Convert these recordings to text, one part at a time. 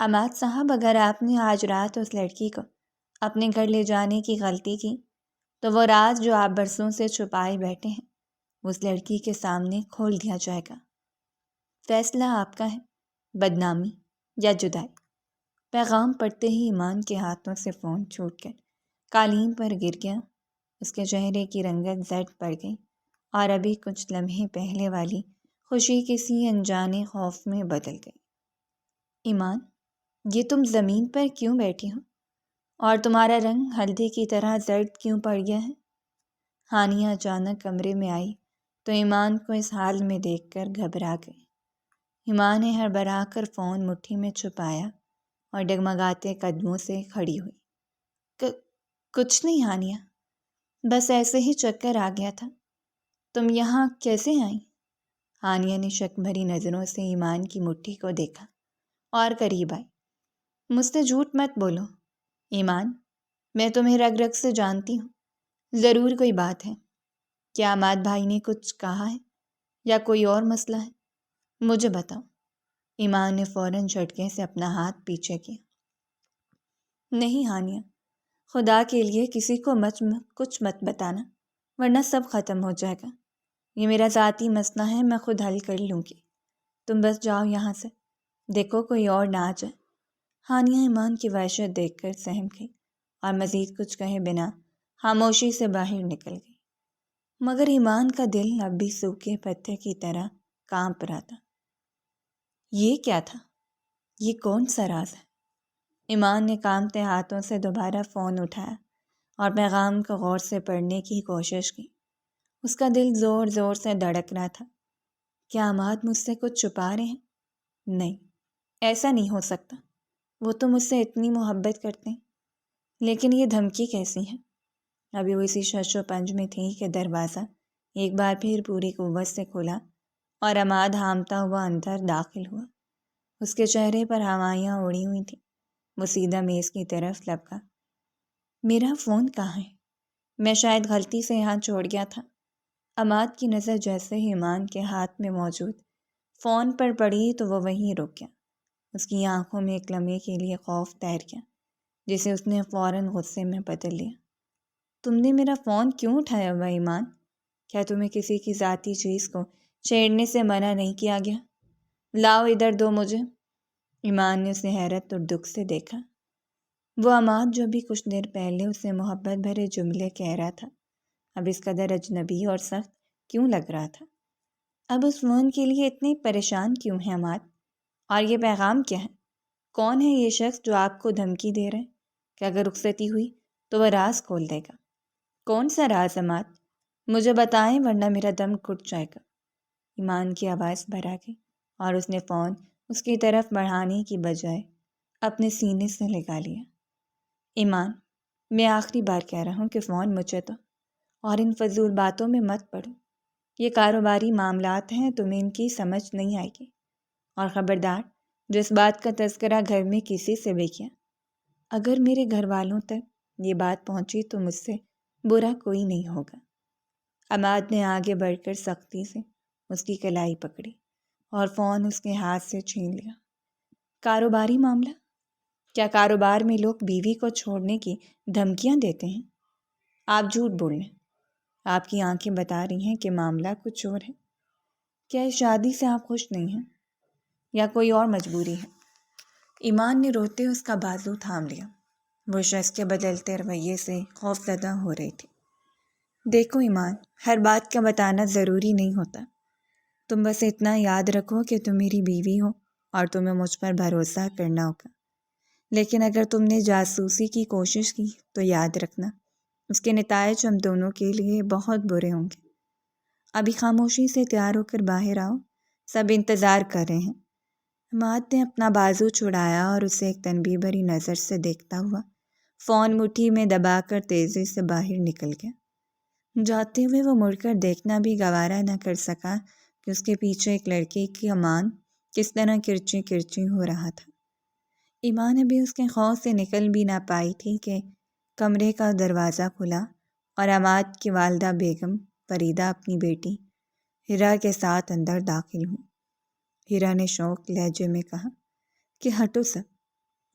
عماد صاحب، اگر آپ نے آج رات اس لڑکی کو اپنے گھر لے جانے کی غلطی کی تو وہ راز جو آپ برسوں سے چھپائے بیٹھے ہیں اس لڑکی کے سامنے کھول دیا جائے گا۔ فیصلہ آپ کا ہے، بدنامی یا جدائی۔ پیغام پڑھتے ہی ایمان کے ہاتھوں سے فون چھوٹ کر قالین پر گر گیا۔ اس کے چہرے کی رنگت زرد پڑ گئی اور ابھی کچھ لمحے پہلے والی خوشی کسی انجانے خوف میں بدل گئی۔ ایمان، یہ تم زمین پر کیوں بیٹھی ہو اور تمہارا رنگ ہلدی کی طرح زرد کیوں پڑ گیا ہے؟ ہانیہ اچانک کمرے میں آئی تو ایمان کو اس حال میں دیکھ کر گھبرا گئی۔ ایمان نے ہڑبڑا کر فون مٹھی میں چھپایا اور ڈگمگاتے قدموں سے کھڑی ہوئی۔ کچھ نہیں ہانیہ، بس ایسے ہی چکر آ گیا تھا۔ تم یہاں کیسے آئیں؟ ہانیہ نے شک بھری نظروں سے ایمان کی مٹھی کو دیکھا اور قریب آئی۔ مجھ سے جھوٹ مت بولو ایمان، میں تمہیں رگ رگ سے جانتی ہوں۔ ضرور کوئی بات ہے۔ کیا عماد بھائی نے کچھ کہا ہے یا کوئی اور مسئلہ ہے؟ مجھے بتاؤ۔ ایمان نے فوراً جھٹکے سے اپنا ہاتھ پیچھے کیا۔ نہیں ہانیہ، خدا کے لیے کسی کو کچھ مت بتانا ورنہ سب ختم ہو جائے گا۔ یہ میرا ذاتی مسئلہ ہے، میں خود حل کر لوں گی۔ تم بس جاؤ یہاں سے، دیکھو کوئی اور نہ آ جائے۔ ہانیہ ایمان کی وحشت دیکھ کر سہم گئی اور مزید کچھ کہے بنا خاموشی سے باہر نکل گئی، مگر ایمان کا دل اب بھی سوکھے پتے کی طرح کانپ رہا تھا۔ یہ کیا تھا؟ یہ کون سا راز ہے؟ ایمان نے کانپتے ہاتھوں سے دوبارہ فون اٹھایا اور پیغام کو غور سے پڑھنے کی کوشش کی۔ اس کا دل زور زور سے دھڑک رہا تھا۔ کیا عماد مجھ سے کچھ چھپا رہے ہیں؟ نہیں، ایسا نہیں ہو سکتا۔ وہ تو مجھ سے اتنی محبت کرتے ہیں، لیکن یہ دھمکی کیسی ہے؟ ابھی وہ اسی شش و پنج میں تھی کہ دروازہ ایک بار پھر پوری قوت سے کھلا اور عماد ہامتا ہوا اندر داخل ہوا۔ اس کے چہرے پر ہوائیاں اڑی ہوئی تھیں۔ وہ سیدھا میز کی طرف لپکا۔ میرا فون کہاں ہے؟ میں شاید غلطی سے یہاں چھوڑ گیا تھا۔ عماد کی نظر جیسے ہی ایمان کے ہاتھ میں موجود فون پر پڑی تو وہ وہیں رک گیا۔ اس کی آنکھوں میں ایک لمحے کے لیے خوف تیر گیا، جسے اس نے فوراً غصے میں بدل لیا۔ تم نے میرا فون کیوں اٹھایا ہوا ایمان؟ کیا تمہیں کسی کی ذاتی چیز کو چھیڑنے سے منع نہیں کیا گیا؟ لاؤ ادھر دو مجھے۔ ایمان نے اسے حیرت اور دکھ سے دیکھا۔ وہ عماد جو بھی کچھ دیر پہلے اسے محبت بھرے جملے کہہ رہا تھا، اب اس قدر اجنبی اور سخت کیوں لگ رہا تھا؟ اب اس فون کے لیے اتنے پریشان کیوں ہیں عماد؟ اور یہ پیغام کیا ہے؟ کون ہے یہ شخص جو آپ کو دھمکی دے رہے کہ اگر رخصتی ہوئی تو وہ راز کھول دے گا؟ کون سا راز عماد؟ مجھے بتائیں ورنہ میرا دم گھٹ جائے گا۔ ایمان کی آواز بھرا گئی اور اس نے فون اس کی طرف بڑھانے کی بجائے اپنے سینے سے لگا لیا۔ ایمان، میں آخری بار کہہ رہا ہوں کہ فون مجھے دو اور ان فضول باتوں میں مت پڑو۔ یہ کاروباری معاملات ہیں، تمہیں ان کی سمجھ نہیں آئے گی۔ اور خبردار، جو اس بات کا تذکرہ گھر میں کسی سے بھی کیا، اگر میرے گھر والوں تک یہ بات پہنچی تو مجھ سے برا کوئی نہیں ہوگا۔ عماد نے آگے بڑھ کر سختی سے اس کی کلائی پکڑی اور فون اس کے ہاتھ سے چھین لیا۔ کاروباری معاملہ؟ کیا کاروبار میں لوگ بیوی کو چھوڑنے کی دھمکیاں دیتے ہیں؟ آپ جھوٹ بول رہے ہیں۔ آپ کی آنکھیں بتا رہی ہیں کہ معاملہ کچھ اور ہے۔ کیا اس شادی سے آپ خوش نہیں ہیں یا کوئی اور مجبوری ہے؟ ایمان نے روتے اس کا بازو تھام لیا۔ وہ شخص کے بدلتے رویے سے خوفزدہ ہو رہی تھی۔ دیکھو ایمان، ہر بات کا بتانا ضروری نہیں ہوتا۔ تم بس اتنا یاد رکھو کہ تم میری بیوی ہو اور تمہیں مجھ پر بھروسہ کرنا ہوگا۔ لیکن اگر تم نے جاسوسی کی کوشش کی تو یاد رکھنا، اس کے نتائج ہم دونوں کے لیے بہت برے ہوں گے۔ ابھی خاموشی سے تیار ہو کر باہر آؤ، سب انتظار کر رہے ہیں۔ عماد نے اپنا بازو چھڑایا اور اسے ایک تنبیہ بھری نظر سے دیکھتا ہوا فون مٹھی میں دبا کر تیزی سے باہر نکل گیا۔ جاتے ہوئے وہ مڑ کر دیکھنا بھی گوارا نہ کر سکا کہ اس کے پیچھے ایک لڑکی کی امان کس طرح کرچی کرچی ہو رہا تھا۔ ایمان ابھی اس کے خوف سے نکل بھی نہ پائی تھی کہ کمرے کا دروازہ کھلا اور عماد کی والدہ بیگم فریدہ اپنی بیٹی ہیرا کے ساتھ اندر داخل ہوئی۔ ہیرا نے شوق لہجے میں کہا کہ ہٹو سب،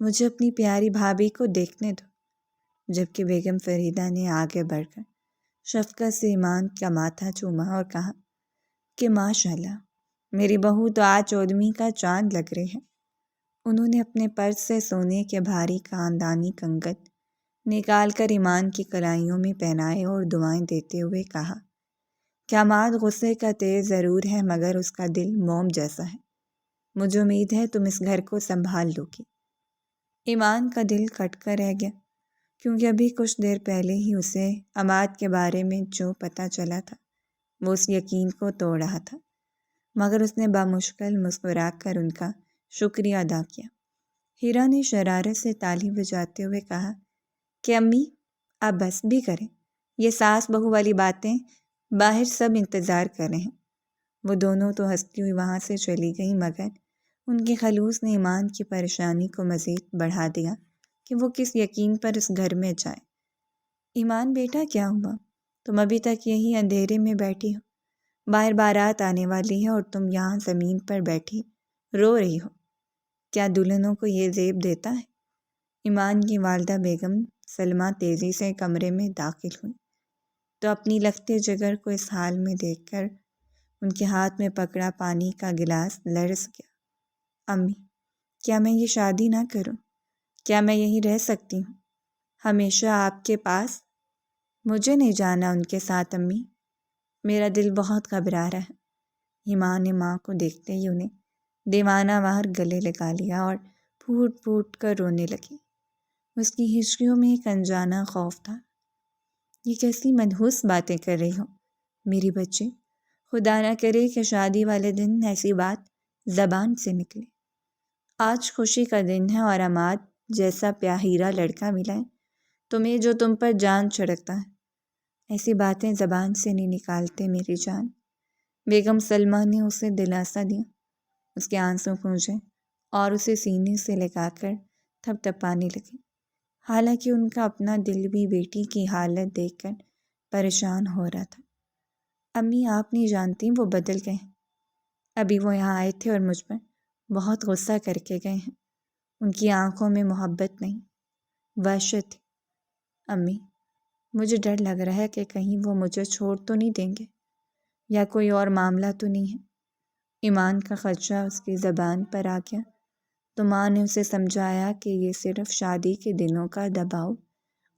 مجھے اپنی پیاری بھابھی کو دیکھنے دو۔ جبکہ بیگم فریدہ نے آگے بڑھ کر شفقت سے ایمان کا ماتھا چوما اور کہا کہ ماشاءاللہ میری بہو تو آج 14ویں کا چاند لگ رہی ہے۔ انہوں نے اپنے پرس سے سونے کے بھاری خاندانی کنگن نکال کر ایمان کی کلائیوں میں پہنائے اور دعائیں دیتے ہوئے کہا کہ عماد غصے کا تیز ضرور ہے مگر اس کا دل موم جیسا ہے۔ مجھے امید ہے تم اس گھر کو سنبھال لو گی۔ ایمان کا دل کٹ کر رہ گیا کیونکہ ابھی کچھ دیر پہلے ہی اسے عماد کے بارے میں جو پتہ چلا تھا وہ اس یقین کو توڑ رہا تھا، مگر اس نے بامشکل مسکرا کر ان کا شکریہ ادا کیا۔ ہیرا نے شرارت سے تالی بجاتے ہوئے کہا کہ امی آپ بس بھی کریں، یہ ساس بہو والی باتیں باہر سب انتظار کر رہے ہیں۔ وہ دونوں تو ہنستی ہوئی وہاں سے چلی گئیں مگر ان کے خلوص نے ایمان کی پریشانی کو مزید بڑھا دیا کہ وہ کس یقین پر اس گھر میں جائے۔ ایمان بیٹا کیا ہوا؟ تم ابھی تک یہی اندھیرے میں بیٹھی ہو، باہر بارات آنے والی ہے اور تم یہاں زمین پر بیٹھی رو رہی ہو۔ کیا دلہنوں کو یہ زیب دیتا ہے؟ ایمان کی والدہ بیگم سلمہ تیزی سے کمرے میں داخل ہوئی تو اپنی لختے جگر کو اس حال میں دیکھ کر ان کے ہاتھ میں پکڑا پانی کا گلاس لرز گیا۔ امی کیا میں یہ شادی نہ کروں؟ کیا میں یہیں رہ سکتی ہوں ہمیشہ آپ کے پاس؟ مجھے نہیں جانا ان کے ساتھ امی، میرا دل بہت گھبرا رہا ہے۔ ایمان نے ماں کو دیکھتے ہی انہیں دیوانہ وار گلے لگا لیا اور پھوٹ پھوٹ کر رونے لگی۔ اس کی ہچکیوں میں ایک انجانا خوف تھا۔ یہ کیسی منحوس باتیں کر رہی ہو میری بچی، خدا نہ کرے کہ شادی والے دن ایسی بات زبان سے نکلے۔ آج خوشی کا دن ہے اور عماد جیسا پیاہیرا لڑکا ملا ہے تمہیں جو تم پر جان چھڑکتا ہے۔ ایسی باتیں زبان سے نہیں نکالتے میری جان۔ بیگم سلمہ نے اسے دلاسا دیا، اس کے آنسو پونچھے اور اسے سینے سے لگا کر تھپ تھپانے لگی، حالانکہ ان کا اپنا دل بھی بیٹی کی حالت دیکھ کر پریشان ہو رہا تھا۔ امی آپ نہیں جانتی وہ بدل گئے ہیں، ابھی وہ یہاں آئے تھے اور مجھ پر بہت غصہ کر کے گئے ہیں۔ ان کی آنکھوں میں محبت نہیں، وحشت تھی۔ امی مجھے ڈر لگ رہا ہے کہ کہیں وہ مجھے چھوڑ تو نہیں دیں گے یا کوئی اور معاملہ تو نہیں ہے۔ ایمان کا خدشہ اس کی زبان پر آ گیا تو ماں نے اسے سمجھایا کہ یہ صرف شادی کے دنوں کا دباؤ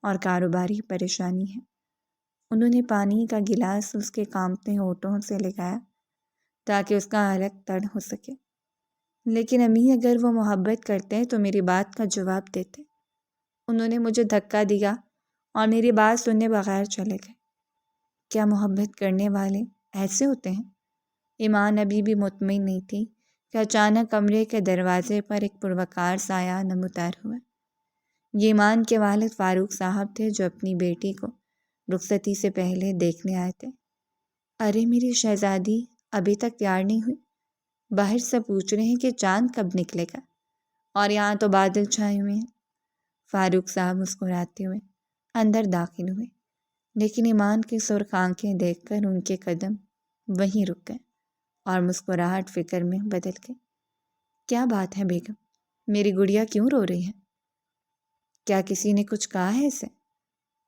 اور کاروباری پریشانی ہے۔ انہوں نے پانی کا گلاس اس کے کانپتے ہونٹوں سے لگایا تاکہ اس کا حلق تر ہو سکے۔ لیکن امی اگر وہ محبت کرتے تو میری بات کا جواب دیتے۔ انہوں نے مجھے دھکا دیا اور میری بات سننے بغیر چلے گئے۔ کیا محبت کرنے والے ایسے ہوتے ہیں؟ ایمان ابھی بھی مطمئن نہیں تھی کہ اچانک کمرے کے دروازے پر ایک پروکار سایہ نمودار ہوا۔ یہ ایمان کے والد فاروق صاحب تھے جو اپنی بیٹی کو رخصتی سے پہلے دیکھنے آئے تھے۔ ارے میری شہزادی ابھی تک تیار نہیں ہوئی؟ باہر سے پوچھ رہے ہیں کہ چاند کب نکلے گا اور یہاں تو بادل چھائے ہوئے ہیں۔ فاروق صاحب مسکراتے ہوئے اندر داخل ہوئے، لیکن ایمان کی سرخ آنکھیں دیکھ کر ان کے قدم وہیں رک گئے اور مسکراہٹ فکر میں بدل گئی۔ کیا بات ہے بیگم؟ میری گڑیا کیوں رو رہی ہے؟ کیا کسی نے کچھ کہا ہے اسے؟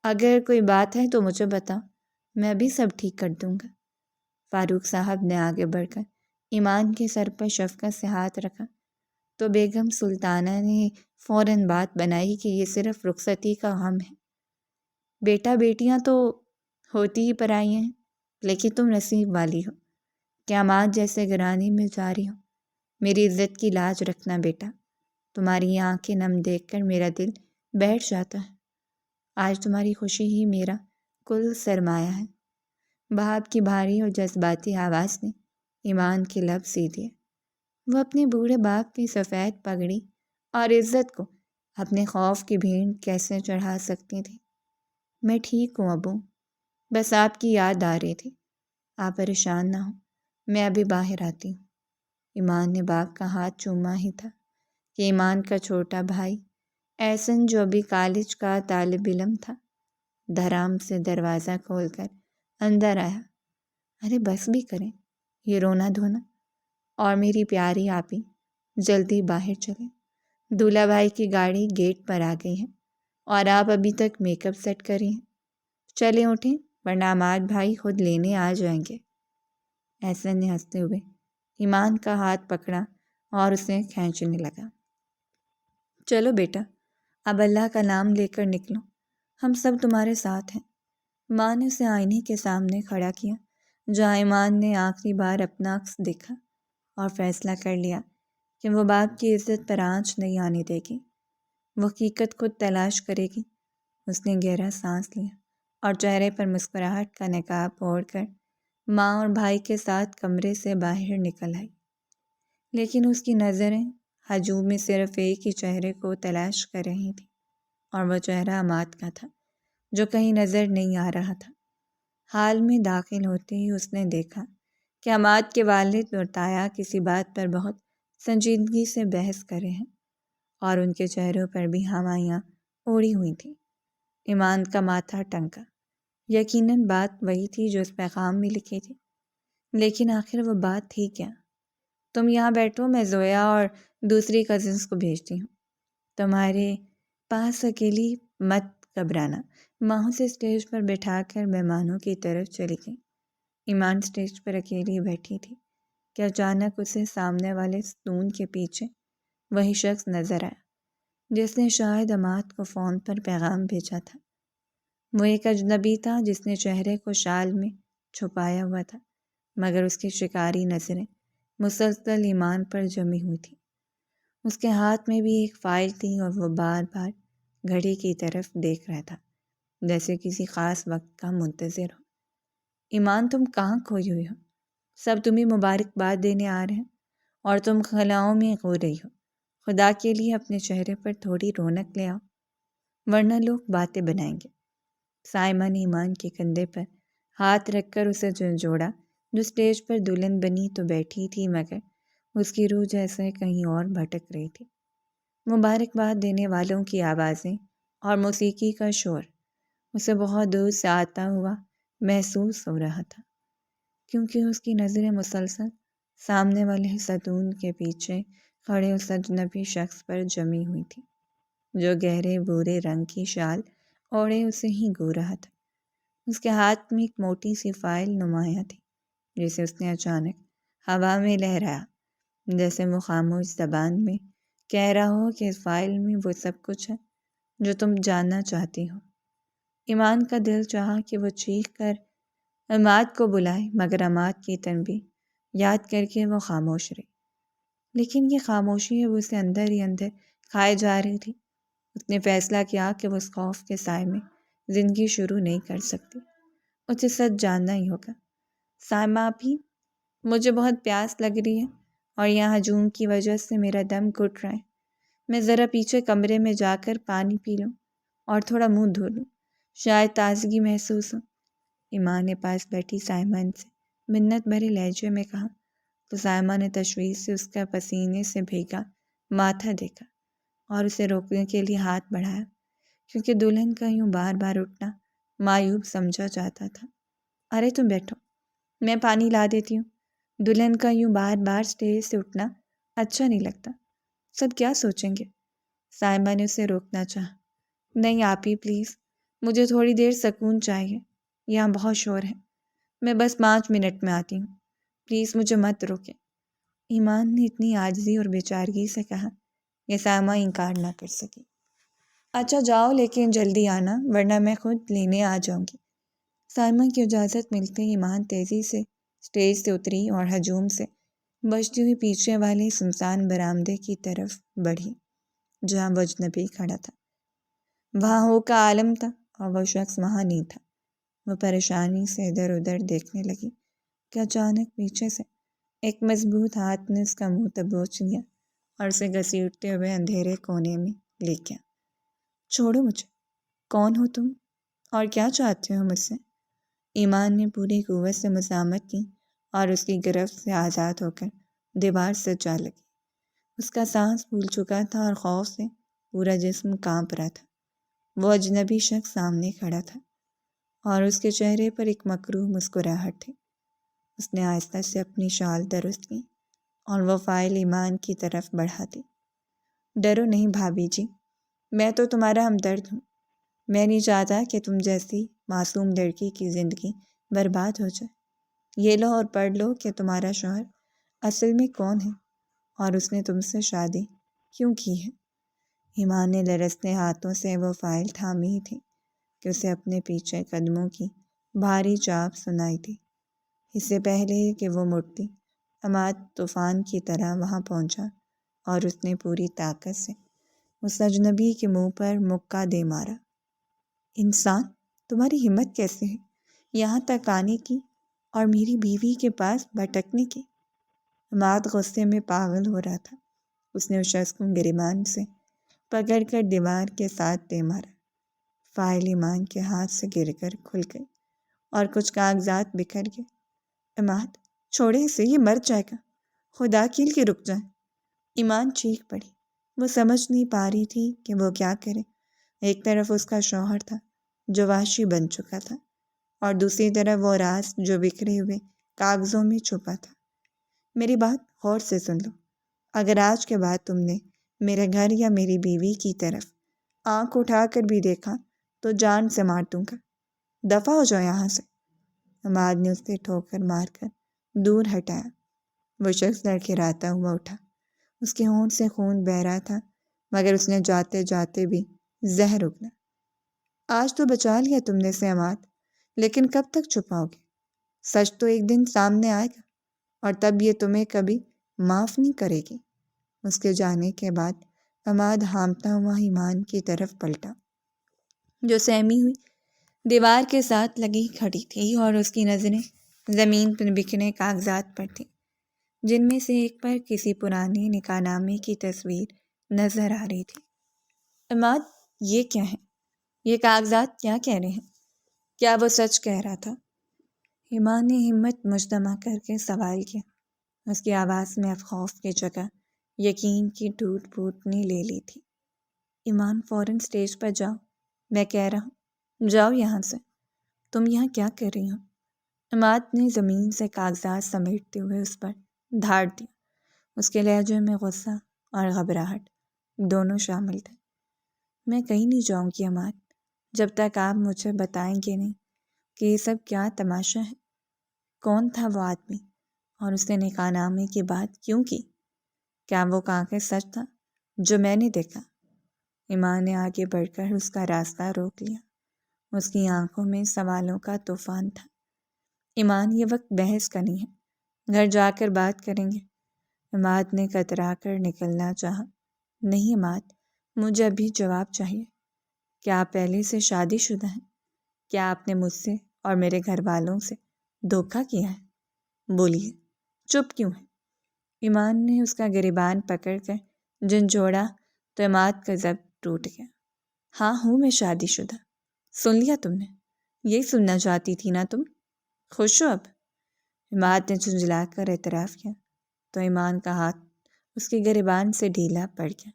اگر کوئی بات ہے تو مجھے بتاؤ، میں بھی سب ٹھیک کر دوں گا۔ فاروق صاحب نے آگے بڑھ کر ایمان کے سر پر شفقت سے ہاتھ رکھا تو بیگم سلطانہ نے فوراً بات بنائی کہ یہ صرف رخصتی کا غم ہے۔ بیٹا بیٹیاں تو ہوتی ہی پرائی ہیں، لیکن تم نصیب والی ہو کہ عماد جیسے گھرانے میں جا رہی ہو۔ میری عزت کی لاج رکھنا بیٹا، تمہاری یہ آنکھیں نم دیکھ کر میرا دل بیٹھ جاتا ہے۔ آج تمہاری خوشی ہی میرا کل سرمایہ ہے۔ باپ کی بھاری اور جذباتی آواز نے ایمان کے لب سی دیے۔ وہ اپنے بوڑھے باپ کی سفید پگڑی اور عزت کو اپنے خوف کی بھیڑ کیسے چڑھا سکتی تھی۔ میں ٹھیک ہوں ابو، بس آپ کی یاد آ رہی تھی۔ آپ پریشان نہ ہوں، میں ابھی باہر آتی ہوں۔ ایمان نے باپ کا ہاتھ چوما ہی تھا کہ ایمان کا چھوٹا بھائی احسن جو ابھی کالج کا طالب علم تھا دھڑام سے دروازہ کھول کر اندر آیا۔ ارے بس بھی کریں یہ رونا دھونا، اور میری پیاری آپی جلدی باہر چلیں، دولہا بھائی کی گاڑی گیٹ پر آ گئی ہے اور آپ ابھی تک میک اپ سیٹ کر رہی ہیں۔ چلیں اٹھیں ورنہ عماد بھائی خود لینے آ جائیں گے۔ احسن نے ہنستے ہوئے ایمان کا ہاتھ پکڑا اور اسے کھینچنے لگا۔ چلو بیٹا، اب اللہ کا نام لے کر نکلو، ہم سب تمہارے ساتھ ہیں۔ ماں نے اسے آئینے کے سامنے کھڑا کیا جہاں ایمان نے آخری بار اپنا عکس دیکھا اور فیصلہ کر لیا کہ وہ باپ کی عزت پر آنچ نہیں آنے دے گی، وہ حقیقت خود تلاش کرے گی۔ اس نے گہرا سانس لیا اور چہرے پر مسکراہٹ کا نقاب اوڑھ کر ماں اور بھائی کے ساتھ کمرے سے باہر نکل آئی، لیکن اس کی نظریں ہجوم میں صرف ایک ہی چہرے کو تلاش کر رہی تھیں، اور وہ چہرہ عماد کا تھا جو کہیں نظر نہیں آ رہا تھا۔ حال میں داخل ہوتے ہی اس نے دیکھا کہ عماد کے والد اور تایا کسی بات پر بہت سنجیدگی سے بحث کر رہے ہیں، اور ان کے چہروں پر بھی ہمایاں اوڑھی ہوئی تھیں۔ ایمان کا ماتھا ٹنکا، یقیناً بات وہی تھی جو اس پیغام میں لکھی تھی، لیکن آخر وہ بات تھی کیا؟ تم یہاں بیٹھو، میں زویا اور دوسری کزنس کو بھیجتی ہوں، تمہارے پاس اکیلی مت گھبرانا۔ ماں اسے اسٹیج پر بٹھا کر مہمانوں کی طرف چلی گئی۔ ایمان اسٹیج پر اکیلی بیٹھی تھی کہ اچانک اسے سامنے والے ستون کے پیچھے وہی شخص نظر آیا جس نے شاید عماد کو فون پر پیغام بھیجا تھا۔ وہ ایک اجنبی تھا جس نے چہرے کو شال میں چھپایا ہوا تھا، مگر اس کی شکاری نظریں مسلسل ایمان پر جمی ہوئی تھیں۔ اس کے ہاتھ میں بھی ایک فائل تھی اور وہ بار بار گھڑی کی طرف دیکھ رہا تھا جیسے کسی خاص وقت کا منتظر ہو۔ ایمان، تم کہاں کھوئی ہوئی ہو؟ سب تمہیں مبارکباد دینے آ رہے ہیں اور تم خلاؤں میں غو رہی ہو۔ خدا کے لیے اپنے چہرے پر تھوڑی رونق لے آؤ ورنہ لوگ باتیں بنائیں گے۔ سائمہ نے ایمان کے کندھے پر ہاتھ رکھ کر اسے جھنجھوڑا جو اسٹیج پر دلہن بنی تو بیٹھی تھی مگر اس کی روح جیسے کہیں اور بھٹک رہی تھی۔ مبارکباد دینے والوں کی آوازیں اور موسیقی کا شور اسے بہت دور سے آتا ہوا محسوس ہو رہا تھا، کیونکہ اس کی نظریں مسلسل سامنے والے ستون کے پیچھے کھڑے اس اجنبی شخص پر جمی ہوئی تھی جو گہرے بھورے رنگ کی شال اوڑھے اسے ہی گھور رہا تھا۔ اس کے ہاتھ میں ایک موٹی سی فائل نمایاں تھی جسے اس نے اچانک ہوا میں لہرایا، جیسے وہ خاموش زبان میں کہہ رہا ہو کہ اس فائل میں وہ سب کچھ ہے جو تم جاننا چاہتی ہو۔ ایمان کا دل چاہا کہ وہ چیخ کر عماد کو بلائے، مگر عماد کی تنبیہ یاد کر کے وہ خاموش رہی، لیکن یہ خاموشی اب اسے اندر ہی اندر کھائے جا رہی تھی۔ اس نے فیصلہ کیا کہ وہ اس خوف کے سائے میں زندگی شروع نہیں کر سکتی، اسے سچ جاننا ہی ہوگا۔ سائمہ بھی، مجھے بہت پیاس لگ رہی ہے اور یہاں ہجوم کی وجہ سے میرا دم گھٹ رہا ہے، میں ذرا پیچھے کمرے میں جا کر پانی پی لوں اور تھوڑا منہ دھو لوں، شاید تازگی محسوس ہو۔ ایمان نے پاس بیٹھی سائمہ سے منت بھرے لہجے میں کہا تو سائمہ نے تشویش سے اس کا پسینے سے بھیگا ماتھا دیکھا اور اسے روکنے کے لیے ہاتھ بڑھایا، کیونکہ دلہن کا یوں بار بار اٹھنا معیوب سمجھا جاتا تھا۔ ارے تم بیٹھو، میں پانی لا دیتی ہوں۔ دلہن کا یوں بار بار اسٹیج سے اٹھنا اچھا نہیں لگتا، سب کیا سوچیں گے؟ سائمہ نے اسے روکنا چاہا۔ نہیں آپ ہی پلیز، مجھے تھوڑی دیر سکون چاہیے، یہاں بہت شور ہے، میں بس 5 منٹ میں آتی ہوں، پلیز مجھے مت روکیں۔ ایمان نے اتنی عاجزی اور بیچارگی سے کہا کہ سائمہ انکار نہ کر سکی۔ اچھا جاؤ، لیکن جلدی آنا ورنہ میں خود لینے آ جاؤں گی۔ سائمہ کی اجازت ملتے ہی ایمان تیزی سے اسٹیج سے اتری اور ہجوم سے بجتی ہوئی پیچھے والے سنسان برآمدے کی طرف بڑھی جہاں وہ اجنبی کھڑا تھا۔ وہاں ہو کا عالم تھا اور وہ شخص وہاں نہیں تھا۔ وہ پریشانی سے ادھر ادھر دیکھنے لگی کہ اچانک پیچھے سے ایک مضبوط ہاتھ نے اس کا منہ دبوچ لیا اور اسے گھسیٹتے ہوئے اندھیرے کونے میں لے گیا۔ چھوڑو مجھے، کون ہو تم اور کیا چاہتے ہو مجھ سے؟ ایمان نے پوری قوت سے مزاحمت کی اور اس کی گرفت سے آزاد ہو کر دیوار سے جا لگی۔ اس کا سانس پھول چکا تھا اور خوف سے پورا جسم کانپ رہا تھا۔ وہ اجنبی شخص سامنے کھڑا تھا اور اس کے چہرے پر ایک مکروہ مسکراہٹ تھی۔ اس نے آہستہ سے اپنی شال درست کی اور وہ فائل ایمان کی طرف بڑھا دی۔ ڈرو نہیں بھابھی جی، میں تو تمہارا ہمدرد ہوں۔ میں نہیں چاہتا کہ تم جیسی معصوم لڑکی کی زندگی برباد ہو جائے۔ یہ لو اور پڑھ لو کہ تمہارا شوہر اصل میں کون ہے اور اس نے تم سے شادی کیوں کی ہے۔ ایمان نے لرزتے ہاتھوں سے وہ فائل تھامی تھی کہ اسے اپنے پیچھے قدموں کی بھاری چاپ سنائی تھی۔ اس سے پہلے کہ وہ مڑتی، عماد طوفان کی طرح وہاں پہنچا اور اس نے پوری طاقت سے اس اجنبی کے منہ پر مکہ دے مارا۔ انسان، تمہاری ہمت کیسے ہے یہاں تک آنے کی اور میری بیوی کے پاس بھٹکنے کی؟ عماد غصے میں پاگل ہو رہا تھا۔ اس نے اس شخص کو گریبان سے پکڑ کر دیوار کے ساتھ دے مارا۔ فائل ایمان کے ہاتھ سے گر کر کھل گئی اور کچھ کاغذات بکھر گئے۔ عماد، چھوڑے اسے، یہ مر جائے گا، خدا کے لیے رک جائیں۔ ایمان چیخ پڑی۔ وہ سمجھ نہیں پا رہی تھی کہ وہ کیا کرے۔ ایک طرف اس کا شوہر تھا جو وحشی بن چکا تھا، اور دوسری طرف وہ راز جو بکھرے ہوئے کاغذوں میں چھپا تھا۔ میری بات غور سے سن لو۔ اگر آج کے بعد تم نے میرے گھر یا میری بیوی کی طرف آنکھ اٹھا کر بھی دیکھا تو جان سے مار دوں گا۔ دفع ہو جاؤ یہاں سے۔ عماد نے اسے ٹھوکر مار کر دور ہٹایا۔ وہ شخص لڑکھڑاتا ہوا اٹھا۔ اس کے ہونٹ سے خون بہہ رہا تھا، مگر اس نے جاتے جاتے بھی زہر اگلا۔ آج تو بچا لیا تم نے اسے عماد، لیکن کب تک چھپاؤ گے؟ سچ تو ایک دن سامنے آئے گا، اور تب یہ تمہیں کبھی معاف نہیں کرے گی۔ اس کے جانے کے بعد عماد ہامتا ہوا ایمان کی طرف پلٹا، جو سہمی ہوئی دیوار کے ساتھ لگی کھڑی تھی، اور اس کی نظریں زمین پر بکھرے کاغذات پر تھیں، جن میں سے ایک پر کسی پرانے نکاح نامے کی تصویر نظر آ رہی تھی۔ عماد، یہ کیا ہے؟ یہ کاغذات کیا کہہ رہے ہیں؟ کیا وہ سچ کہہ رہا تھا؟ ایمان نے ہمت مجتمع کر کے سوال کیا۔ اس کی آواز میں اب خوف کی جگہ یقین کی ٹوٹ پھوٹ نے لے لی تھی۔ ایمان، فوراً سٹیج پر جاؤ، میں کہہ رہا ہوں، جاؤ یہاں سے۔ تم یہاں کیا کر رہی ہو؟ عماد نے زمین سے کاغذات سمیٹتے ہوئے اس پر دھاڑ دیا۔ اس کے لہجے میں غصہ اور گھبراہٹ دونوں شامل تھے۔ میں کہیں نہیں جاؤں گی عماد، جب تک آپ مجھے بتائیں گے نہیں کہ یہ سب کیا تماشا ہے۔ کون تھا وہ آدمی، اور اس نے نکاح نامے کی بات کیوں کی؟ کیا وہ کاغذ سچ تھا جو میں نے دیکھا؟ ایمان نے آگے بڑھ کر اس کا راستہ روک لیا۔ اس کی آنکھوں میں سوالوں کا طوفان تھا۔ ایمان، یہ وقت بحث کا نہیں ہے، گھر جا کر بات کریں گے۔ عماد نے کترا کر نکلنا چاہا۔ نہیں عماد، مجھے ابھی جواب چاہیے۔ کیا آپ پہلے سے شادی شدہ ہیں؟ کیا آپ نے مجھ سے اور میرے گھر والوں سے دھوکہ کیا ہے؟ بولیے، چپ کیوں ہے؟ ایمان نے اس کا گریبان پکڑ کر جھنجھوڑا تو عماد کا ضبط ٹوٹ گیا۔ ہاں، ہوں میں شادی شدہ۔ سن لیا تم نے؟ یہی سننا چاہتی تھی نا تم؟ خوش ہو اب؟ عماد نے جھنجھلا کر اعتراف کیا تو ایمان کا ہاتھ اس کے گریبان سے ڈھیلا پڑ گیا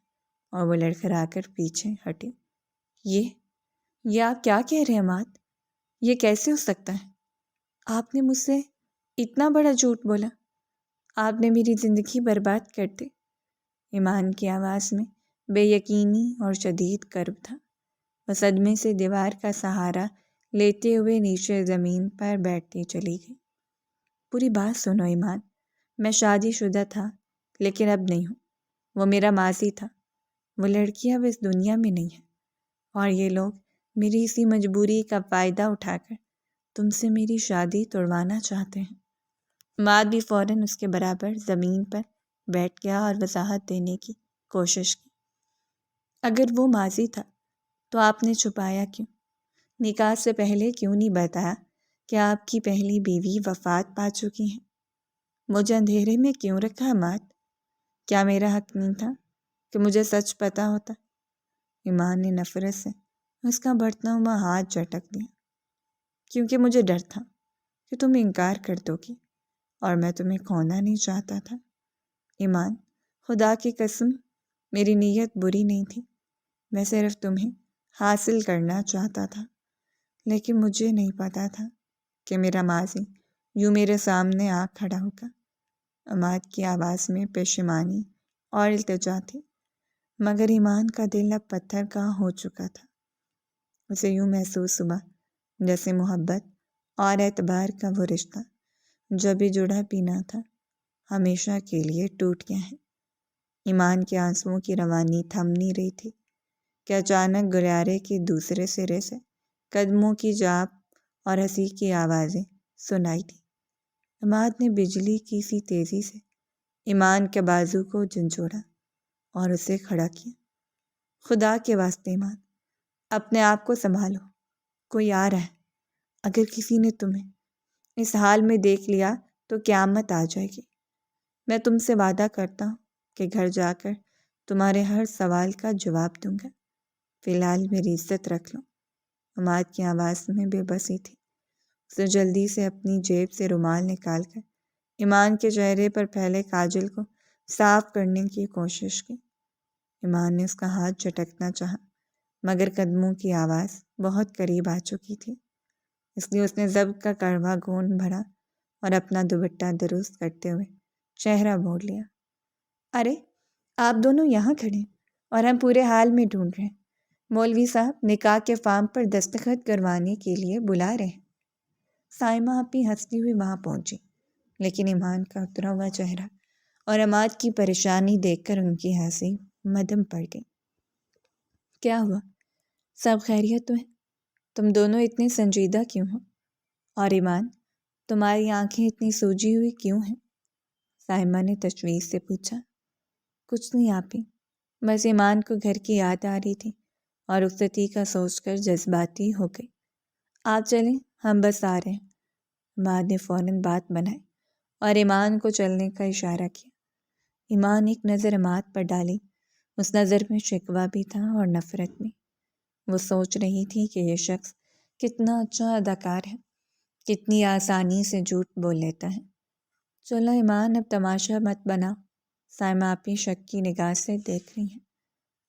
اور وہ لڑکھڑا کر پیچھے ہٹی۔ یہ آپ کیا کہہ رہے ہیں عماد؟ یہ کیسے ہو سکتا ہے؟ آپ نے مجھ سے اتنا بڑا جھوٹ بولا؟ آپ نے میری زندگی برباد کر دی۔ ایمان کی آواز میں بے یقینی اور شدید کرب تھا۔ وہ صدمے سے دیوار کا سہارا لیتے ہوئے نیچے زمین پر بیٹھتی چلی گئی۔ پوری بات سنو ایمان، میں شادی شدہ تھا، لیکن اب نہیں ہوں۔ وہ میرا ماضی تھا۔ وہ لڑکی اب اس دنیا میں نہیں ہے، اور یہ لوگ میری اسی مجبوری کا فائدہ اٹھا کر تم سے میری شادی توڑوانا چاہتے ہیں۔ عماد بھی فوراً اس کے برابر زمین پر بیٹھ گیا اور وضاحت دینے کی کوشش کی۔ اگر وہ ماضی تھا تو آپ نے چھپایا کیوں؟ نکاح سے پہلے کیوں نہیں بتایا کہ آپ کی پہلی بیوی وفات پا چکی ہیں؟ مجھے اندھیرے میں کیوں رکھا عماد؟ کیا میرا حق نہیں تھا کہ مجھے سچ پتا ہوتا؟ ایمان نے نفرت سے اس کا بڑھتا ہوا ہاتھ جھٹک دیا۔ کیونکہ مجھے ڈر تھا کہ تم انکار کر دو گی، اور میں تمہیں کھونا نہیں چاہتا تھا۔ ایمان، خدا کی قسم، میری نیت بری نہیں تھی۔ میں صرف تمہیں حاصل کرنا چاہتا تھا، لیکن مجھے نہیں پتا تھا کہ میرا ماضی یوں میرے سامنے آ کھڑا ہوگا۔ عماد کی آواز میں پشیمانی اور التجا تھی۔ مگر ایمان کا دل اب پتھر کا ہو چکا تھا۔ اسے یوں محسوس ہوا جیسے محبت اور اعتبار کا وہ رشتہ جو ابھی جڑا بھی نہ تھا ہمیشہ کے لیے ٹوٹ گیا ہے۔ ایمان کے آنسوؤں کی روانی تھم نہیں رہی تھی کہ اچانک گلیارے کے دوسرے سرے سے قدموں کی جاپ اور ہنسی کی آوازیں سنائی دی۔ عماد نے بجلی کی سی تیزی سے ایمان کے بازو کو جھنجھوڑا اور اسے کھڑا کیا۔ خدا کے واسطے ایمان، اپنے آپ کو سنبھالو، کوئی آ رہا ہے۔ اگر کسی نے تمہیں اس حال میں دیکھ لیا تو قیامت آ جائے گی۔ میں تم سے وعدہ کرتا ہوں کہ گھر جا کر تمہارے ہر سوال کا جواب دوں گا۔ فی الحال میری عزت رکھ لو۔ عماد کی آواز میں بے بسی تھی۔ اسے جلدی سے اپنی جیب سے رومال نکال کر ایمان کے چہرے پر پھیلے کاجل کو صاف کرنے کی کوشش کی۔ ایمان نے اس کا ہاتھ جھٹکنا چاہا مگر قدموں کی آواز بہت قریب آ چکی تھی، اس لیے اس نے ضبط کا کڑوا گھونٹ بھرا اور اپنا دوپٹہ درست کرتے ہوئے چہرہ موڑ لیا۔ ارے آپ دونوں یہاں کھڑے ہیں اور ہم پورے حال میں ڈھونڈ رہے ہیں۔ مولوی صاحب نکاح کے فارم پر دستخط کروانے کے لیے بلا رہے ہیں۔ سائمہ آپی ہنستی ہوئی وہاں پہنچی، لیکن ایمان کا اترا ہوا چہرہ اور عماد کی پریشانی دیکھ کر ان کی ہنسی مدھم پڑ گئی۔ کیا ہوا؟ سب خیریت تو ہے؟ تم دونوں اتنے سنجیدہ کیوں ہو؟ اور ایمان، تمہاری آنکھیں اتنی سوجی ہوئی کیوں ہیں؟ سائمہ نے تشویش سے پوچھا۔ کچھ نہیں آپی، بس ایمان کو گھر کی یاد آ رہی تھی اور رخصتی کا سوچ کر جذباتی ہو گئی۔ آپ چلیں، ہم بس آ رہے ہیں۔ عماد نے فوراً بات بنائی اور ایمان کو چلنے کا اشارہ کیا۔ ایمان ایک نظر عماد پر ڈالی، اس نظر میں شکوہ بھی تھا اور نفرت بھی۔ وہ سوچ رہی تھی کہ یہ شخص کتنا اچھا اداکار ہے، کتنی آسانی سے جھوٹ بول لیتا ہے۔ چلو ایمان، اب تماشا مت بنا۔ سائمہ آپی شک کی نگاہ سے دیکھ رہی ہیں۔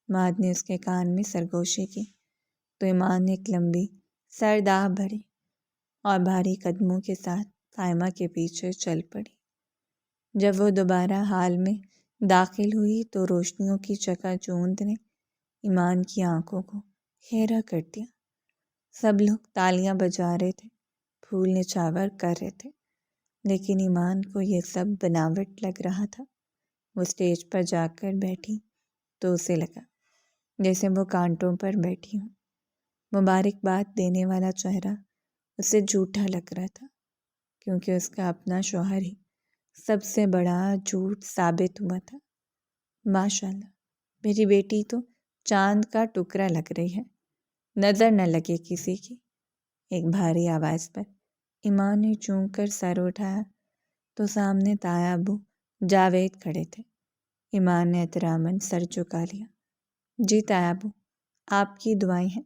عماد نے اس کے کان میں سرگوشی کی تو ایمان ایک لمبی سرداہ بھری اور بھاری قدموں کے ساتھ سائمہ کے پیچھے چل پڑی۔ جب وہ دوبارہ ہال میں داخل ہوئی تو روشنیوں کی چکا چوند نے ایمان کی آنکھوں کو گھیرا کر دیا۔ سب لوگ تالیاں بجا رہے تھے، پھول نچھاور کر رہے تھے، لیکن ایمان کو یہ سب بناوٹ لگ رہا تھا۔ وہ اسٹیج پر جا کر بیٹھی تو اسے لگا جیسے وہ کانٹوں پر بیٹھی ہوں۔ مبارکباد دینے والا چہرہ اسے جھوٹا لگ رہا تھا، کیونکہ اس کا اپنا شوہر ہی سب سے بڑا جھوٹ ثابت ہوا تھا۔ ماشاءاللہ، میری بیٹی تو چاند کا ٹکڑا لگ رہی ہے، نظر نہ لگے کسی کی۔ ایک بھاری آواز پر ایمان نے چونک کر سر اٹھایا تو سامنے تایا ابو جاوید کھڑے تھے۔ ایمان نے احتراماً سر جھکا لیا۔ جی تایا ابو، آپ کی دعائیں ہیں۔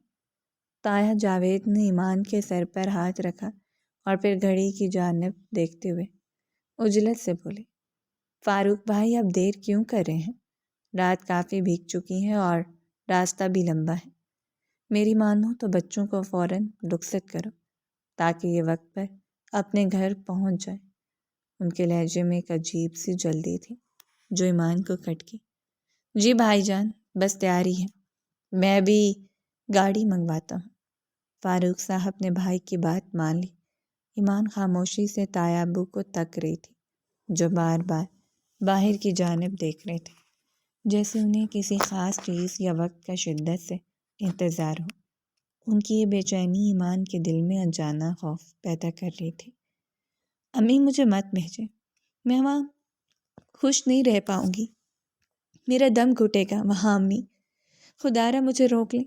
تایا جاوید نے ایمان کے سر پر ہاتھ رکھا اور پھر گھڑی کی جانب دیکھتے ہوئے عجلت سے بولے، فاروق بھائی اب دیر کیوں کر رہے ہیں؟ رات کافی بھیگ چکی ہے اور راستہ بھی لمبا ہے۔ میری مانو تو بچوں کو فوراً رخصت کرو تاکہ یہ وقت پر اپنے گھر پہنچ جائے۔ ان کے لہجے میں ایک عجیب سی جلدی تھی جو ایمان کو کٹ گئی۔ جی بھائی جان، بس تیاری ہے، میں بھی گاڑی منگواتا ہوں۔ فاروق صاحب نے بھائی کی بات مان لی۔ ایمان خاموشی سے تایا ابو کو تک رہی تھی جو بار بار باہر کی جانب دیکھ رہے تھے، جیسے انہیں کسی خاص چیز یا وقت کا شدت سے انتظار ہو۔ ان کی یہ بے چینی ایمان کے دل میں انجانا خوف پیدا کر رہی تھی۔ امی مجھے مت بھیجیں، میں وہاں خوش نہیں رہ پاؤں گی، میرا دم گھٹے گا وہاں امی، خدا را مجھے روک لیں۔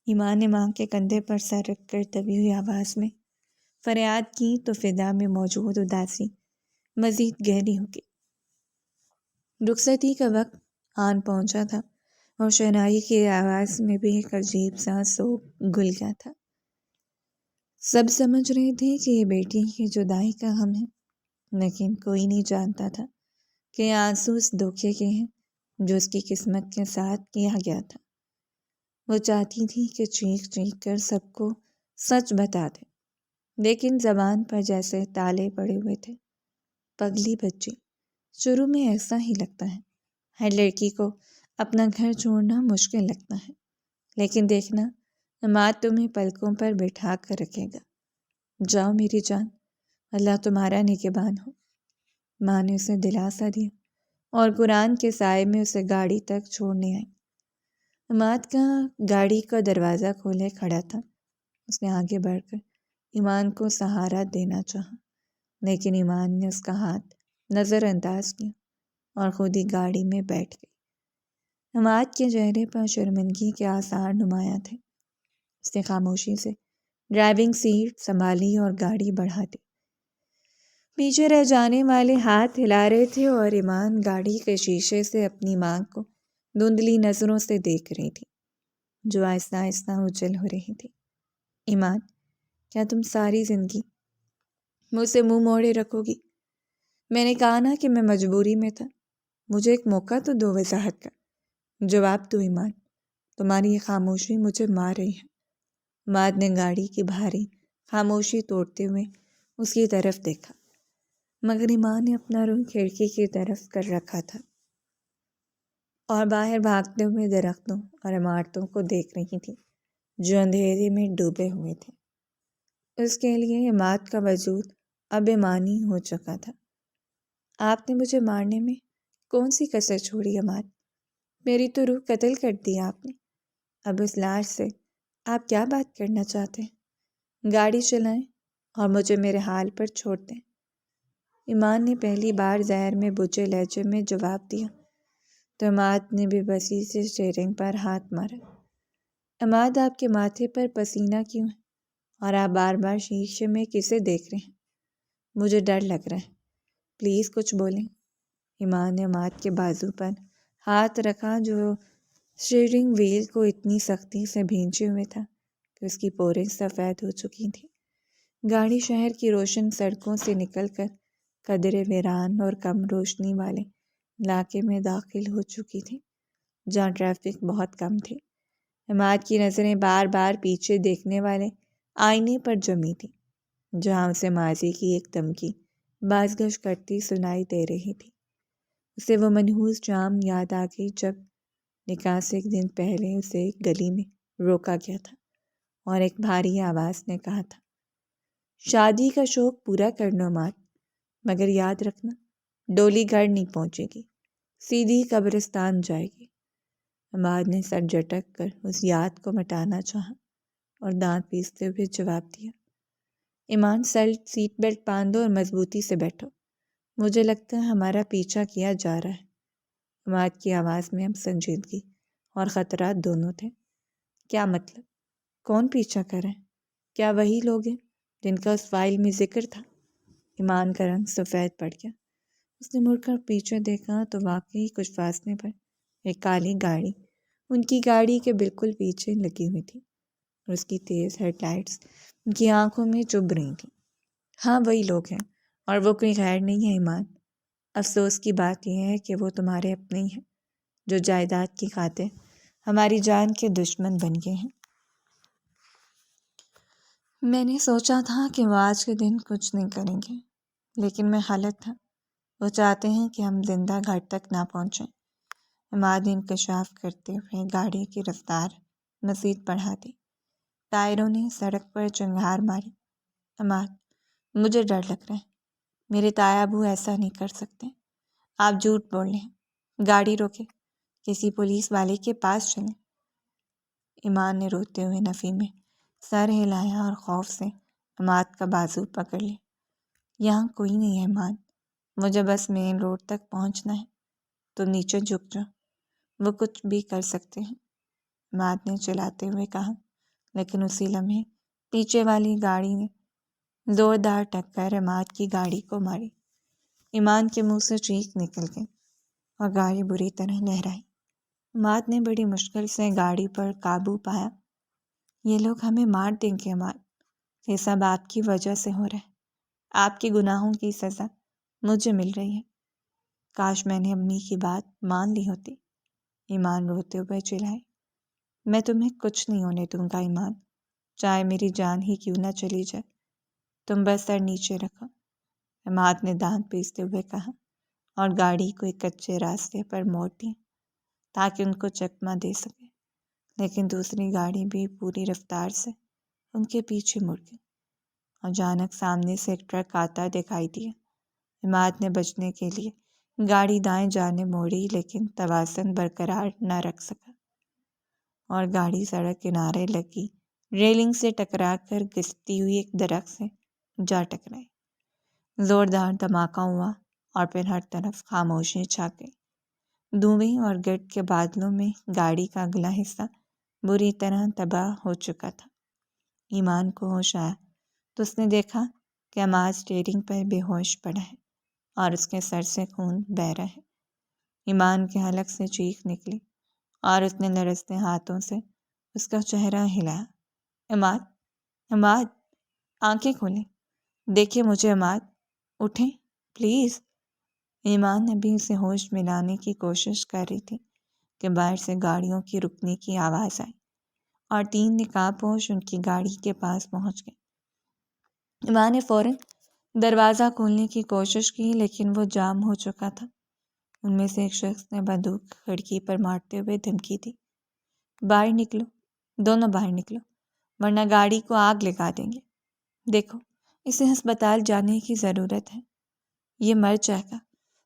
ایمان نے ماں کے کندھے پر سر رکھ کر دبی ہوئی آواز میں فریاد کی تو فضا میں موجود اداسی مزید گہری ہو گئی۔ رخصتی کا وقت آن پہنچا تھا اور شہنائی کی آواز میں بھی ایک عجیب سا سوگ گھل گیا تھا۔ سب سمجھ رہے تھے کہ یہ بیٹی کی جدائی کا غم ہے، لیکن کوئی نہیں جانتا تھا کہ یہ آنسو اس دھوکے کے ہیں جو اس کی قسمت کے ساتھ کیا گیا تھا۔ وہ چاہتی تھی کہ چیخ چیخ کر سب کو سچ بتا دے، لیکن زبان پر جیسے تالے پڑے ہوئے تھے۔ پگلی بچی، شروع میں ایسا ہی لگتا ہے، ہر لڑکی کو اپنا گھر چھوڑنا مشکل لگتا ہے، لیکن دیکھنا عماد تمہیں پلکوں پر بٹھا کر رکھے گا۔ جاؤ میری جان، اللہ تمہارا نگہبان ہو۔ ماں نے اسے دلاسا دیا اور قرآن کے سائے میں اسے گاڑی تک چھوڑنے آئی۔ عماد کا گاڑی کا دروازہ کھولے کھڑا تھا۔ اس نے آگے بڑھ کر ایمان کو سہارا دینا چاہا، لیکن ایمان نے اس کا ہاتھ نظر انداز کیا اور خود ہی گاڑی میں بیٹھ گئی۔ عماد کے چہرے پر شرمندگی کے آثار نمایاں تھے۔ اس نے خاموشی سے ڈرائیونگ سیٹ سنبھالی اور گاڑی بڑھا دی۔ پیچھے رہ جانے والے ہاتھ ہلا رہے تھے اور ایمان گاڑی کے شیشے سے اپنی ماں کو دھندلی نظروں سے دیکھ رہی تھی، جو آہستہ آہستہ اجل ہو رہی تھی۔ ایمان، کیا تم ساری زندگی مجھ سے منہ موڑے رکھو گی؟ میں نے کہا نا کہ میں مجبوری میں تھا، مجھے ایک موقع تو دو وضاحت کا۔ جواب دو ایمان، تمہاری یہ خاموشی مجھے مار رہی ہے۔ عماد نے گاڑی کی بھاری خاموشی توڑتے ہوئے اس کی طرف دیکھا، مگر ایمان نے اپنا رخ کھڑکی کی طرف کر رکھا تھا اور باہر بھاگتے ہوئے درختوں اور عمارتوں کو دیکھ رہی تھی جو اندھیرے میں ڈوبے ہوئے تھے۔ اس کے لیے عماد کا وجود اب ایمانی ہو چکا تھا۔ آپ نے مجھے مارنے میں کون سی کسر چھوڑی عماد؟ میری تو روح قتل کر دی آپ نے۔ اب اس لاش سے آپ کیا بات کرنا چاہتے ہیں؟ گاڑی چلائیں اور مجھے میرے حال پر چھوڑ دیں۔ ایمان نے پہلی بار زہر میں بجھے لہجے میں جواب دیا تو عماد نے بے بسی سے اسٹیئرنگ پر ہاتھ مارا۔ عماد، آپ کے ماتھے پر پسینہ کیوں ہے اور آپ بار بار شیشے میں کسے دیکھ رہے ہیں؟ مجھے ڈر لگ رہا ہے، پلیز کچھ بولیں۔ ایمان نے عماد کے بازو پر ہاتھ رکھا جو اسٹیئرنگ وہیل کو اتنی سختی سے بھینچے ہوئے تھا کہ اس کی پوریں سفید ہو چکی تھیں۔ گاڑی شہر کی روشن سڑکوں سے نکل کر قدرے ویران اور کم روشنی والے علاقے میں داخل ہو چکی تھی، جہاں ٹریفک بہت کم تھی۔ عماد کی نظریں بار بار پیچھے دیکھنے والے آئینے پر جمی تھیں، جہاں اسے ماضی کی ایک دھمکی بازگشت کرتی سنائی دے رہی تھی۔ اسے وہ منحوس جام یاد آ گئی جب نکاح سے ایک دن پہلے اسے ایک گلی میں روکا گیا تھا اور ایک بھاری آواز نے کہا تھا، شادی کا شوق پورا کرنا عماد، مگر یاد رکھنا ڈولی گھر نہیں پہنچے گی، سیدھی قبرستان جائے گی۔ عماد نے سر جھٹک کر اس یاد کو مٹانا چاہا اور دانت پیستے ہوئے جواب دیا، ایمان، سیٹ بیلٹ باندھو اور مضبوطی سے بیٹھو، مجھے لگتا ہے ہمارا پیچھا کیا جا رہا ہے۔ عماد کی آواز میں اب سنجیدگی اور خطرات دونوں تھے۔ کیا مطلب؟ کون پیچھا کر رہے ہیں؟ کیا وہی لوگ ہیں جن کا اس فائل میں ذکر تھا؟ ایمان کا رنگ سفید پڑ گیا۔ اس نے مڑ کر پیچھے دیکھا تو واقعی کچھ فاصلے پر ایک کالی گاڑی ان کی گاڑی کے بالکل پیچھے لگی ہوئی تھی اور اس کی تیز ہیڈ لائٹس ان کی آنکھوں میں چبھ رہی تھیں۔ ہاں، وہی لوگ ہیں اور وہ کوئی غیر نہیں ہے ایمان۔ افسوس کی بات یہ ہے کہ وہ تمہارے اپنے ہی ہیں، جو جائیداد کی خاطر ہماری جان کے دشمن بن گئے ہیں۔ میں نے سوچا تھا کہ وہ آج کے دن کچھ نہیں کریں گے، لیکن میں غلط تھا۔ وہ چاہتے ہیں کہ ہم زندہ گھر تک نہ پہنچیں۔ عماد نے انکشاف کرتے ہوئے گاڑی کی رفتار مزید بڑھا دی۔ ٹائروں نے سڑک پر چنگھار ماری۔ عماد، مجھے ڈر لگ رہا ہے، میرے تایا ابو ایسا نہیں کر سکتے۔ آپ جھوٹ بول رہے ہیں، گاڑی روکے، کسی پولیس والے کے پاس چلیں۔ ایمان نے روتے ہوئے نفی میں سر ہلایا اور خوف سے عماد کا بازو پکڑ لیا۔ یہاں کوئی نہیں ہے ایمان، مجھے بس مین روڈ تک پہنچنا ہے، تو نیچے جھک جاؤ، وہ کچھ بھی کر سکتے ہیں، عماد نے چلاتے ہوئے کہا، لیکن اسی لمحے پیچھے والی گاڑی نے زوردار ٹکر عماد کی گاڑی کو ماری۔ ایمان کے منہ سے چیخ نکل گئی اور گاڑی بری طرح لہرائی۔ عماد نے بڑی مشکل سے گاڑی پر قابو پایا۔ یہ لوگ ہمیں مار دیں گے عماد، یہ سب آپ کی وجہ سے ہو رہا ہے، آپ کے گناہوں کی سزا مجھے مل رہی ہے۔ کاش میں نے امی کی بات مان لی ہوتی، ایمان روتے ہوئے چلائی۔ میں تمہیں کچھ نہیں ہونے دوں گا ایمان، چاہے میری جان ہی کیوں نہ چلی جائے، تم بس سر نیچے رکھو، عماد نے دانت پیستے ہوئے کہا اور گاڑی کو ایک کچے راستے پر موڑ دیا تاکہ ان کو چکمہ دے سکے، لیکن دوسری گاڑی بھی پوری رفتار سے ان کے پیچھے مڑ گئی۔ اچانک سامنے سے ایک ٹرک آتا دکھائی دیا۔ عماد نے بچنے کے لیے گاڑی دائیں جانب موڑی، لیکن توازن برقرار نہ رکھ سکا اور گاڑی سڑک کنارے لگی ریلنگ سے ٹکرا کر گھستی ہوئی ایک درخت سے جا ٹکرائی۔ زوردار دھماکہ ہوا اور پھر ہر طرف خاموشی چھا گئی۔ دھوئیں اور گرد کے بادلوں میں گاڑی کا اگلا حصہ بری طرح تباہ ہو چکا تھا۔ ایمان کو ہوش آیا تو اس نے دیکھا کہ عماد اسٹیئرنگ پر بے ہوش پڑا ہے اور اس کے سر سے خون بہہ رہا ہے۔ ایمان کے حلق سے چیخ نکلی اور اس نے لرزتے ہاتھوں سے اس کا چہرہ ہلایا۔ عماد، عماد، آنکھیں کھولیں، دیکھیں مجھے عماد، اٹھیں پلیز۔ ایمان نے بھی اسے ہوش ملانے کی کوشش کر رہی تھی کہ باہر سے گاڑیوں کی رکنے کی آواز آئی اور 3 نقاب پوش ان کی گاڑی کے پاس پہنچ گئے۔ ایمان نے فوراً دروازہ کھولنے کی کوشش کی، لیکن وہ جام ہو چکا تھا۔ ان میں سے ایک شخص نے بندوق کھڑکی پر مارتے ہوئے دھمکی دی، باہر نکلو، دونوں باہر نکلو، ورنہ گاڑی کو آگ لگا دیں گے۔ دیکھو، اسے ہسپتال جانے کی ضرورت ہے، یہ مر جائے گا۔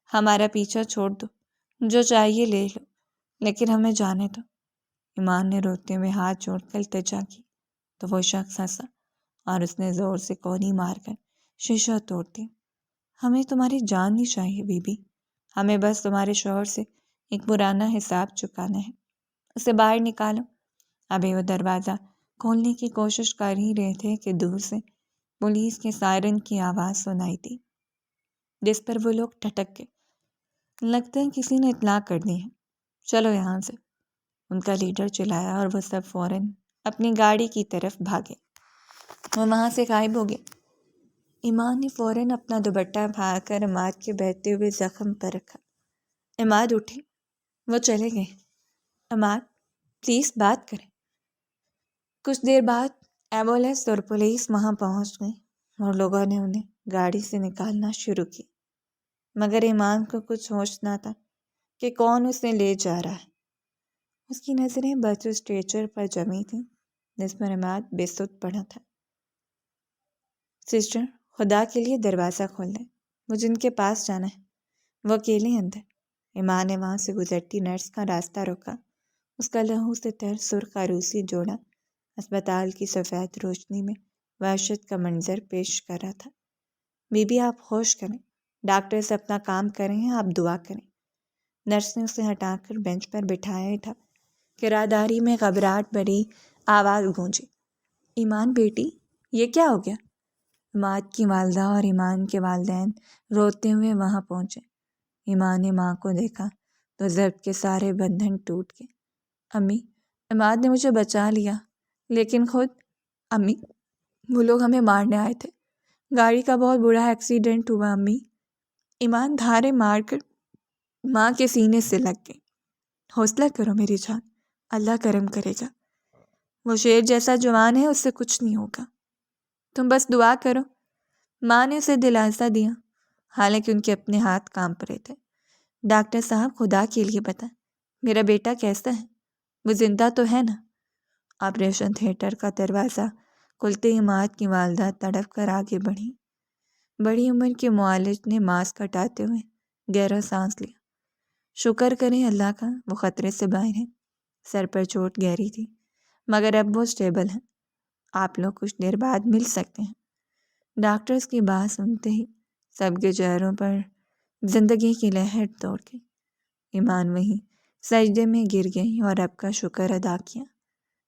ہمارا پیچھا چھوڑ دو، جو چاہیے لے لو، لیکن ہمیں جانے دو۔ ایمان نے روتے ہوئے ہاتھ جوڑ کر التجا کی تو وہ شخص ہنسا اور اس نے زور سے کونی مار کر شیشہ توڑ دیا۔ ہمیں تمہاری جان نہیں چاہیے بی بی، ہمیں بس تمہارے شوہر سے ایک پرانا حساب چکانا ہے، اسے باہر نکالو۔ ابھی وہ دروازہ کھولنے کی کوشش کر ہی رہے تھے کہ دور سے پولیس کے سائرن کی آواز سنائی دی، جس پر وہ لوگ ٹھٹک گئے۔ لگتا ہے کسی نے اطلاع کر دی ہے، چلو یہاں سے، ان کا لیڈر چلایا اور وہ سب فوراً اپنی گاڑی کی طرف بھاگے۔ وہ وہاں سے غائب ہو گئے۔ ایمان نے فوراً اپنا دوپٹہ پھاڑ کر عماد کے بہتے ہوئے زخم پر رکھا۔ عماد اٹھے، وہ چلے گئے۔ عماد، پلیز بات کریں۔ کچھ دیر بعد ایمبولینس اور پولیس وہاں پہنچ گئی اور لوگوں نے انہیں گاڑی سے نکالنا شروع کی، مگر ایمان کو کچھ ہوش نہ تھا کہ کون اسے لے جا رہا ہے۔ اس کی نظریں بس اسٹریچر پر جمی تھیں جس پر عماد بے سدھ پڑا تھا۔ سسٹر، خدا کے لیے دروازہ کھول دیں، مجھے ان کے پاس جانا ہے، وہ اکیلے ہیں اندر۔ ایمان نے وہاں سے گزرتی نرس کا راستہ روکا۔ اس کا لہو سے تر سرخ عروسی جوڑا اسپتال کی سفید روشنی میں وحشت کا منظر پیش کر رہا تھا۔ بی بی، آپ ہوش کریں، ڈاکٹر سے اپنا کام کریں، آپ دعا کریں۔ نرس نے اسے ہٹا کر بینچ پر بٹھایا ہی تھا کہ راہداری میں گھبراہٹ بھری آواز گونجی، ایمان بیٹی، یہ کیا ہو گیا؟ عماد کی والدہ اور ایمان کے والدین روتے ہوئے وہاں پہنچے۔ ایمان نے ماں کو دیکھا تو ضرب کے سارے بندھن ٹوٹ گئے۔ امی، عماد نے مجھے بچا لیا، لیکن خود امی، وہ لوگ ہمیں مارنے آئے تھے، گاڑی کا بہت برا ایکسیڈنٹ ہوا امی۔ ایمان دھارے مار کر ماں کے سینے سے لگ گئی۔ حوصلہ کرو میری جان، اللہ کرم کرے گا، وہ شیر جیسا جوان ہے، اس سے کچھ نہیں ہوگا، تم بس دعا کرو۔ ماں نے اسے دلاسا دیا، حالانکہ ان کے اپنے ہاتھ کانپ رہے تھے۔ ڈاکٹر صاحب، خدا کے لیے بتائیں میرا بیٹا کیسا ہے، وہ زندہ تو ہے نا؟ آپریشن تھیٹر کا دروازہ کھلتے ہی عماد کی والدہ تڑپ کر آگے بڑھی۔ بڑی عمر کے معالج نے ماسک ہٹاتے ہوئے گہرا سانس لیا۔ شکر کریں اللہ کا، وہ خطرے سے باہر ہیں، سر پر چوٹ گہری تھی مگر اب وہ اسٹیبل ہیں، آپ لوگ کچھ دیر بعد مل سکتے ہیں۔ ڈاکٹرز کی بات سنتے ہی سب کے چہروں پر زندگی کی لہر دوڑ گئی۔ ایمان وہیں سجدے میں گر گئی اور رب کا شکر ادا کیا،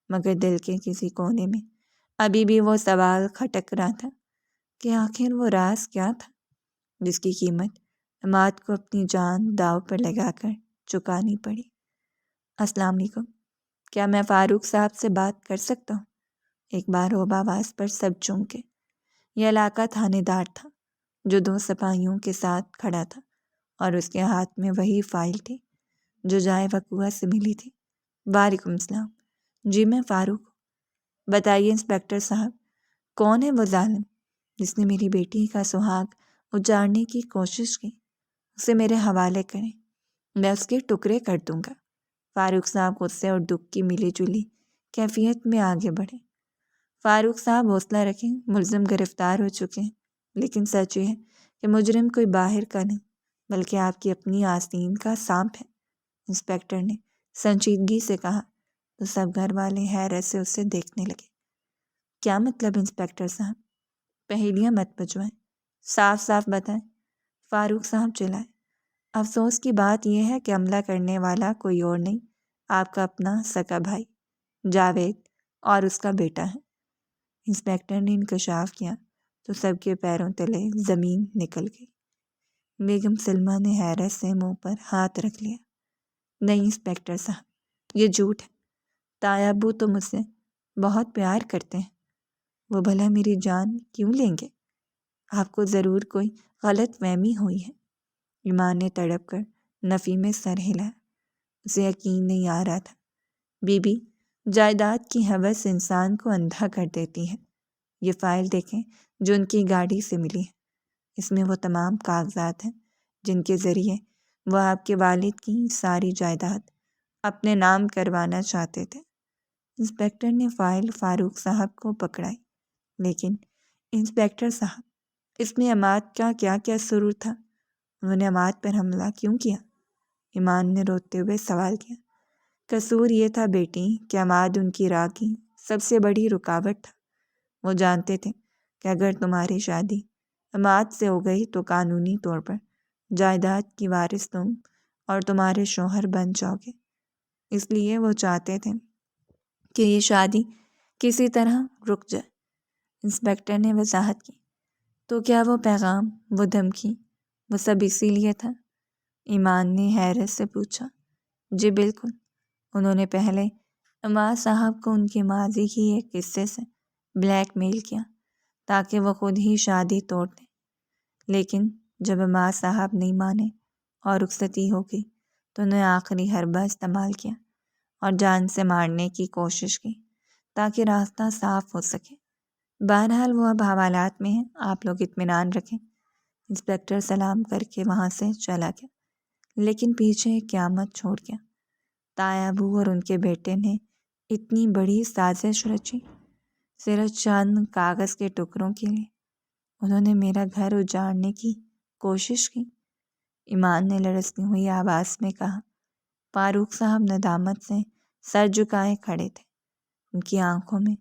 مگر دل کے کسی کونے میں ابھی بھی وہ سوال کھٹک رہا تھا کہ آخر وہ راز کیا تھا جس کی قیمت عماد کو اپنی جان داؤ پر لگا کر چکانی پڑی۔ السلام علیکم، کیا میں فاروق صاحب سے بات کر سکتا ہوں؟ ایک بار روبہ آواز پر سب چونکے۔ یہ علاقہ تھانے دار تھا جو 2 سپاہیوں کے ساتھ کھڑا تھا اور اس کے ہاتھ میں وہی فائل تھی جو جائے وقوعہ سے ملی تھی۔ وعلیکم السلام، جی میں فاروق ہوں۔ بتائیے انسپکٹر صاحب، کون ہے وہ ظالم جس نے میری بیٹی کا سہاگ اجاڑنے کی کوشش کی؟ اسے میرے حوالے کریں، میں اس کے ٹکڑے کر دوں گا۔ فاروق صاحب غصے اور دکھ کی ملی جلی کیفیت میں آگے بڑھے۔ فاروق صاحب حوصلہ رکھیں، ملزم گرفتار ہو چکے ہیں، لیکن سچ یہ ہے کہ مجرم کوئی باہر کا نہیں بلکہ آپ کی اپنی آستین کا سانپ ہے، انسپکٹر نے سنجیدگی سے کہا۔ تو سب گھر والے حیرت سے اسے دیکھنے لگے۔ کیا مطلب انسپکٹر صاحب؟ پہیلیاں مت بجوائیں، صاف صاف بتائیں، فاروق صاحب چلائے۔ افسوس کی بات یہ ہے کہ حملہ کرنے والا کوئی اور نہیں، آپ کا اپنا سگا بھائی جاوید اور اس کا بیٹا ہے۔ انسپکٹر نے انکشاف کیا تو سب کے پیروں تلے زمین نکل گئی۔ بیگم سلمہ نے حیرت سے منہ پر ہاتھ رکھ لیا۔ نہیں انسپکٹر صاحب، یہ جھوٹ ہے۔ تایا ابو تو مجھ سے بہت پیار کرتے ہیں، وہ بھلا میری جان کیوں لیں گے؟ آپ کو ضرور کوئی غلط فہمی ہوئی ہے۔ ایمان نے تڑپ کر نفی میں سر ہلایا۔ اسے یقین نہیں آ رہا تھا۔ بی بی، جائیداد کی ہوس انسان کو اندھا کر دیتی ہے۔ یہ فائل دیکھیں جو ان کی گاڑی سے ملی ہے، اس میں وہ تمام کاغذات ہیں جن کے ذریعے وہ آپ کے والد کی ساری جائیداد اپنے نام کروانا چاہتے تھے۔ انسپکٹر نے فائل فاروق صاحب کو پکڑائی۔ لیکن انسپکٹر صاحب، اس میں عماد کا کیا قصور تھا؟ انہوں نے عماد پر حملہ کیوں کیا؟ ایمان نے روتے ہوئے سوال کیا۔ قصور یہ تھا بیٹی کہ عماد ان کی راہ کی سب سے بڑی رکاوٹ تھا۔ وہ جانتے تھے کہ اگر تمہاری شادی عماد سے ہو گئی تو قانونی طور پر جائیداد کی وارث تم اور تمہارے شوہر بن جاؤ گے۔ اس لیے وہ چاہتے تھے کہ یہ شادی کسی طرح رک جائے۔ انسپکٹر نے وضاحت کی۔ تو کیا وہ پیغام، وہ دھمکی، وہ سب اسی لیے تھا؟ ایمان نے حیرت سے پوچھا۔ جی بالکل، انہوں نے پہلے عماد صاحب کو ان کے ماضی کی ایک قصے سے بلیک میل کیا تاکہ وہ خود ہی شادی توڑ دیں، لیکن جب عماد صاحب نہیں مانے اور رخصتی ہو گئی تو انہیں آخری حربہ استعمال کیا اور جان سے مارنے کی کوشش کی تاکہ راستہ صاف ہو سکے۔ بہرحال وہ اب حوالات میں ہیں، آپ لوگ اطمینان رکھیں۔ انسپکٹر سلام کر کے وہاں سے چلا گیا، لیکن پیچھے ایک قیامت چھوڑ گیا۔ تایا ابو اور ان کے بیٹے نے اتنی بڑی سازش رچی صرف چند کاغذ کے ٹکڑوں کے لیے۔ انہوں نے میرا گھر اجاڑنے کی کوشش کی، ایمان نے لرزتی ہوئی آواز میں کہا۔ فاروق صاحب ندامت سے سر جھکائے کھڑے تھے۔ ان کی آنکھوں میں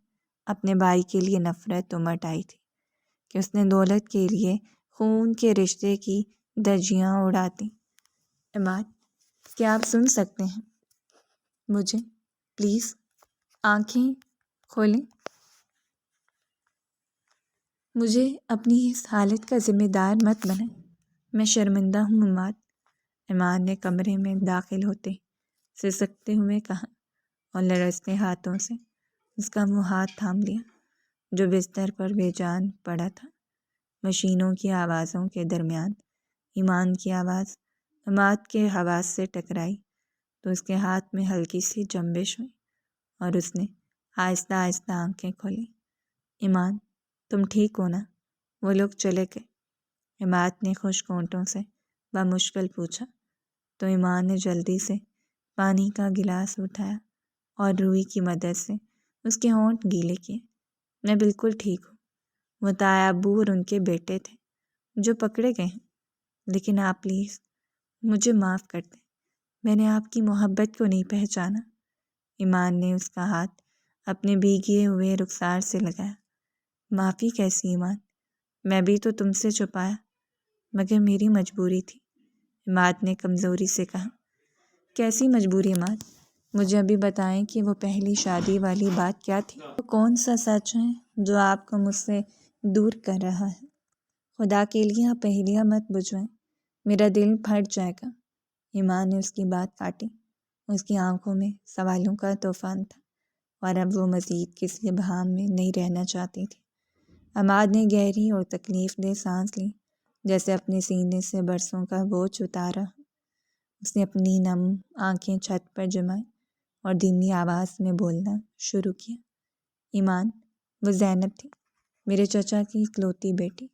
اپنے بھائی کے لیے نفرت امٹ آئی تھی کہ اس نے دولت کے لیے خون کے رشتے کی دھجیاں اڑا دیں۔ عماد، کیا آپ سن سکتے ہیں مجھے؟ پلیز آنکھیں کھولیں۔ مجھے اپنی اس حالت کا ذمہ دار مت بنائیں، میں شرمندہ ہوں عماد، ایمان نے کمرے میں داخل ہوتے سسکتے ہوئے کہا اور لرزتے ہاتھوں سے اس کا وہ ہاتھ تھام لیا جو بستر پر بے جان پڑا تھا۔ مشینوں کی آوازوں کے درمیان ایمان کی آواز عماد کے حواس سے ٹکرائی تو اس کے ہاتھ میں ہلکی سی جنبش ہوئی اور اس نے آہستہ آہستہ آنکھیں کھولیں۔ ایمان، تم ٹھیک ہو نا؟ وہ لوگ چلے گئے؟ عماد نے خشک ہونٹوں سے بمشکل پوچھا تو ایمان نے جلدی سے پانی کا گلاس اٹھایا اور روئی کی مدد سے اس کے ہونٹ گیلے کیے۔ میں بالکل ٹھیک ہوں۔ وہ تایا ابو اور ان کے بیٹے تھے جو پکڑے گئے ہیں، لیکن آپ پلیز مجھے معاف کر دیں، میں نے آپ کی محبت کو نہیں پہچانا۔ ایمان نے اس کا ہاتھ اپنے بھیگے ہوئے رخسار سے لگایا۔ معافی کیسی ایمان؟ میں بھی تو تم سے چھپایا، مگر میری مجبوری تھی، عماد نے کمزوری سے کہا۔ کیسی مجبوری عماد؟ مجھے ابھی بتائیں کہ وہ پہلی شادی والی بات کیا تھی؟ وہ کون سا سچ ہے جو آپ کو مجھ سے دور کر رہا ہے؟ خدا کے لیے آپ پہیلیاں مت بجھوائیں، میرا دل پھٹ جائے گا۔ ایمان نے اس کی بات کاٹی۔ اس کی آنکھوں میں سوالوں کا طوفان تھا اور اب وہ مزید کسی ابہام میں نہیں رہنا چاہتی تھی۔ عماد نے گہری اور تکلیف دہ سانس لی، جیسے اپنے سینے سے برسوں کا بوجھ اتارا ہو۔ اس نے اپنی نم آنکھیں چھت پر جمائیں اور دھیمی آواز میں بولنا شروع کیا۔ ایمان، وہ زینب تھی، میرے چچا کی اکلوتی بیٹی۔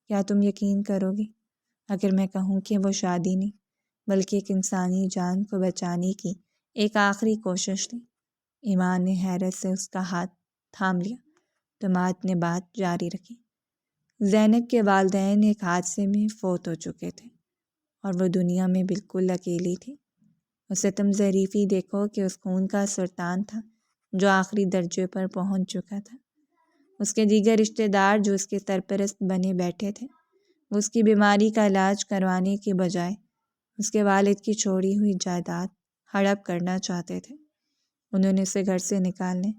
کیا تم یقین کرو گی اگر میں کہوں کہ وہ شادی نہیں بلکہ ایک انسانی جان کو بچانے کی ایک آخری کوشش تھی۔ ایمان نے حیرت سے اس کا ہاتھ تھام لیا تو مات نے بات جاری رکھی۔ زینب کے والدین ایک حادثے میں فوت ہو چکے تھے اور وہ دنیا میں بالکل اکیلی تھی۔ اسے تم ظریفی دیکھو کہ اس خون کا سرطان تھا جو آخری درجے پر پہنچ چکا تھا۔ اس کے دیگر رشتہ دار جو اس کے سرپرست بنے بیٹھے تھے، وہ اس کی بیماری کا علاج کروانے کے بجائے اس کے والد کی چھوڑی ہوئی جائیداد ہڑپ کرنا چاہتے تھے۔ انہوں نے اسے گھر سے نکالنے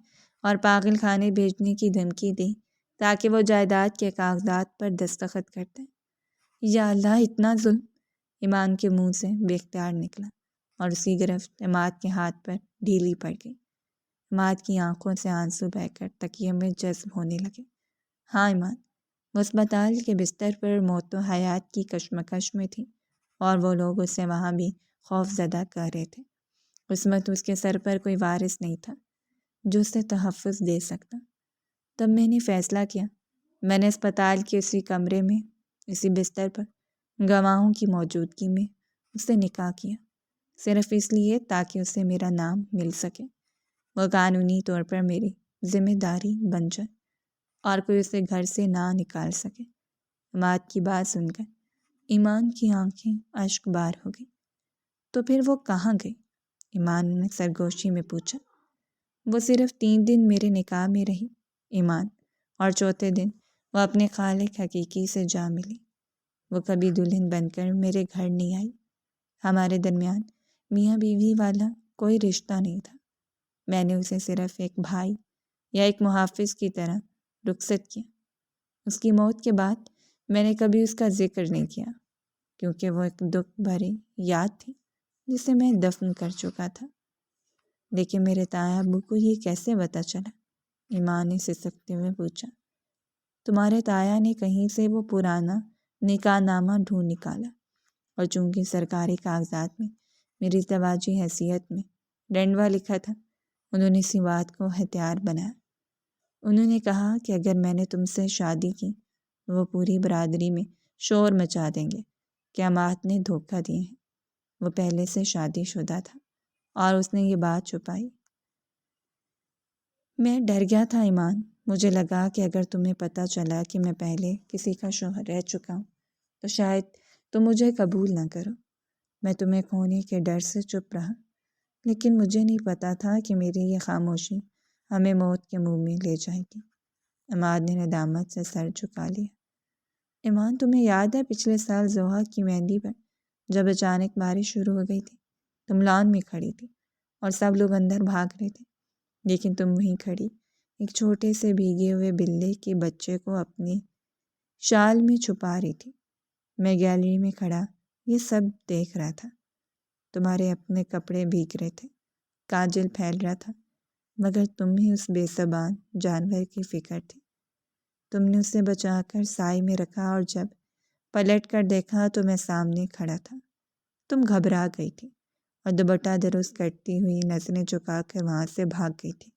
اور پاگل خانے بھیجنے کی دھمکی دی تاکہ وہ جائیداد کے کاغذات پر دستخط کرتے۔ یا اللہ، اتنا ظلم! ایمان کے منہ سے بے اختیار نکلا اور اسی گرفت عماد کے ہاتھ پر ڈھیلی پڑ گئی۔ عماد کی آنکھوں سے آنسو بہہ کر تکیے میں جذب ہونے لگے۔ ہاں ایمان، وہ اسپتال کے بستر پر موت و حیات کی کشمکش میں تھی اور وہ لوگ اسے وہاں بھی خوف زدہ کر رہے تھے۔ اس وقت اس کے سر پر کوئی وارث نہیں تھا جو اسے تحفظ دے سکتا۔ تب میں نے فیصلہ کیا، میں نے اسپتال کے اسی کمرے میں، اسی بستر پر، گواہوں کی موجودگی میں اس سے نکاح کیا، صرف اس لیے تاکہ اسے میرا نام مل سکے، وہ قانونی طور پر میری ذمہ داری بن جائے اور کوئی اسے گھر سے نہ نکال سکے۔ عماد کی بات سن کر ایمان کی آنکھیں اشک بار ہو گئی۔ تو پھر وہ کہاں گئی؟ ایمان نے سرگوشی میں پوچھا۔ وہ صرف 3 دن میرے نکاح میں رہی ایمان، اور چوتھے دن وہ اپنے خالق حقیقی سے جا ملی۔ وہ کبھی دلہن بن کر میرے گھر نہیں آئی۔ ہمارے درمیان میاں بیوی والا کوئی رشتہ نہیں تھا۔ میں نے اسے صرف ایک بھائی یا ایک محافظ کی طرح رخصت کیا۔ اس کی موت کے بعد میں نے کبھی اس کا ذکر نہیں کیا، کیونکہ وہ ایک دکھ بھری یاد تھی جسے میں دفن کر چکا تھا۔ لیکن میرے تایا ابو کو یہ کیسے پتہ چلا؟ ایمان نے سسکتے ہوئے پوچھا۔ تمہارے تایا نے کہیں سے وہ پرانا نکاح نامہ ڈھونڈ نکالا، اور چونکہ سرکاری کاغذات میں میری ازدواجی حیثیت میں ڈنڈوا لکھا تھا، انہوں نے اسی بات کو ہتھیار بنایا۔ انہوں نے کہا کہ اگر میں نے تم سے شادی کی وہ پوری برادری میں شور مچا دیں گے کہ عماد نے دھوکہ دیے ہیں۔ وہ پہلے سے شادی شدہ تھا اور اس نے یہ بات چھپائی۔ میں ڈر گیا تھا ایمان، مجھے لگا کہ اگر تمہیں پتہ چلا کہ میں پہلے کسی کا شوہر رہ چکا ہوں تو شاید تم مجھے قبول نہ کرو۔ میں تمہیں کھونے کے ڈر سے چپ رہا، لیکن مجھے نہیں پتا تھا کہ میری یہ خاموشی ہمیں موت کے منہ میں لے جائے گی۔ عماد نے ندامت سے سر جھکا لیا۔ ایمان، تمہیں یاد ہے پچھلے سال ضحیٰ کی مہندی پر جب اچانک بارش شروع ہو گئی تھی؟ تم لان میں کھڑی تھی اور سب لوگ اندر بھاگ رہے تھے، لیکن تم وہیں کھڑی ایک چھوٹے سے بھیگے ہوئے بلے کے بچے کو اپنے شال میں چھپا رہی تھی۔ میں گیلری میں کھڑا یہ سب دیکھ رہا تھا۔ تمہارے اپنے کپڑے بھیگ رہے تھے، کاجل پھیل رہا تھا، مگر تمہیں اس بے زبان جانور کی فکر تھی۔ تم نے اسے بچا کر سائے میں رکھا اور جب پلٹ کر دیکھا تو میں سامنے کھڑا تھا۔ تم گھبرا گئی تھی اور دوپٹہ درست کرتی ہوئی نظریں چکا کر وہاں سے بھاگ گئی تھی،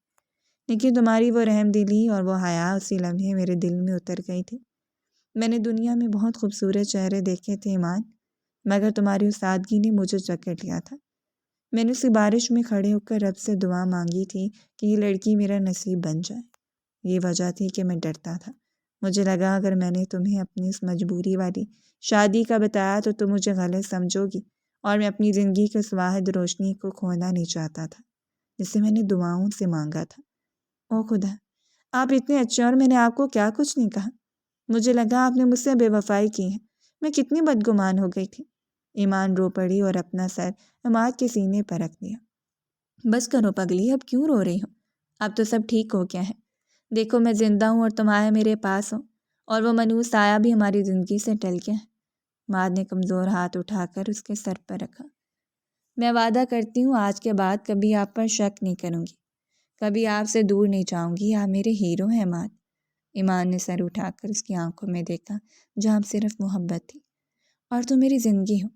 لیکن تمہاری وہ رحم دلی اور وہ حیا اسی لمحے میرے دل میں اتر گئی تھی۔ میں نے دنیا میں بہت خوبصورت چہرے دیکھے تھے ایمان، مگر تمہاری اس سادگی نے مجھے جکڑ لیا تھا۔ میں نے اسی بارش میں کھڑے ہو کر رب سے دعا مانگی تھی کہ یہ لڑکی میرا نصیب بن جائے۔ یہ وجہ تھی کہ میں ڈرتا تھا۔ مجھے لگا اگر میں نے تمہیں اپنی اس مجبوری والی شادی کا بتایا تو تم مجھے غلط سمجھو گی، اور میں اپنی زندگی کے اس واحد روشنی کو کھونا نہیں چاہتا تھا جسے میں نے دعاؤں سے مانگا تھا۔ او خدا، آپ اتنے اچھے، اور میں نے آپ کو کیا کچھ نہیں کہا؟ مجھے لگا آپ نے مجھ سے بے وفائی کی ہے۔ میں کتنی بدگمان ہو گئی تھی۔ ایمان رو پڑی اور اپنا سر عماد کے سینے پر رکھ دیا۔ بس کرو پگلی، اب کیوں رو رہی ہو؟ اب تو سب ٹھیک ہو گیا ہے۔ دیکھو میں زندہ ہوں اور تم آیا میرے پاس ہو، اور وہ منحوس سایہ بھی ہماری زندگی سے ٹل گیا ہے۔ عماد نے کمزور ہاتھ اٹھا کر اس کے سر پر رکھا۔ میں وعدہ کرتی ہوں آج کے بعد کبھی آپ پر شک نہیں کروں گی، کبھی آپ سے دور نہیں جاؤں گی۔ آپ میرے ہیرو ہیں عماد۔ ایمان نے سر اٹھا کر اس کی آنکھوں میں دیکھا جہاں صرف محبت تھی۔ اور تو میری زندگی ہو۔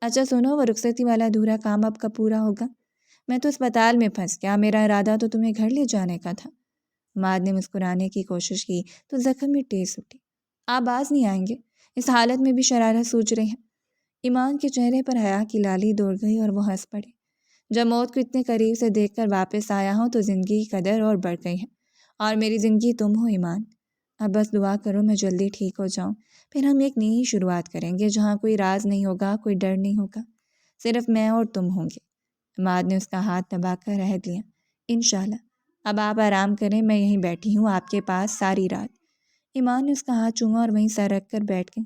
اچھا سنو، وہ رخصتی والا ادھورا کام اب کب پورا ہوگا؟ میں تو اسپتال میں پھنس گیا، میرا ارادہ تو تمہیں گھر لے جانے کا تھا۔ عماد نے مسکرانے کی کوشش کی تو زخم میں ٹیس اٹھی۔ آپ باز نہیں آئیں گے؟ اس حالت میں بھی شرارت سوچ رہے ہیں؟ ایمان کے چہرے پر حیا کی لالی دوڑ گئی اور وہ ہنس پڑے۔ جب موت کو اتنے قریب سے دیکھ کر واپس آیا ہوں تو زندگی کی قدر اور بڑھ گئی ہے، اور میری زندگی تم ہو ایمان۔ اب بس دعا کرو میں جلدی ٹھیک ہو جاؤں، پھر ہم ایک نئی شروعات کریں گے جہاں کوئی راز نہیں ہوگا، کوئی ڈر نہیں ہوگا، صرف میں اور تم ہوں گے۔ عماد نے اس کا ہاتھ دبا کر عہد لیا۔ انشاءاللہ۔ اب آپ آرام کریں، میں یہیں بیٹھی ہوں آپ کے پاس ساری رات۔ ایمان نے اس کا ہاتھ چوما اور وہیں سر رکھ کر بیٹھ گئی۔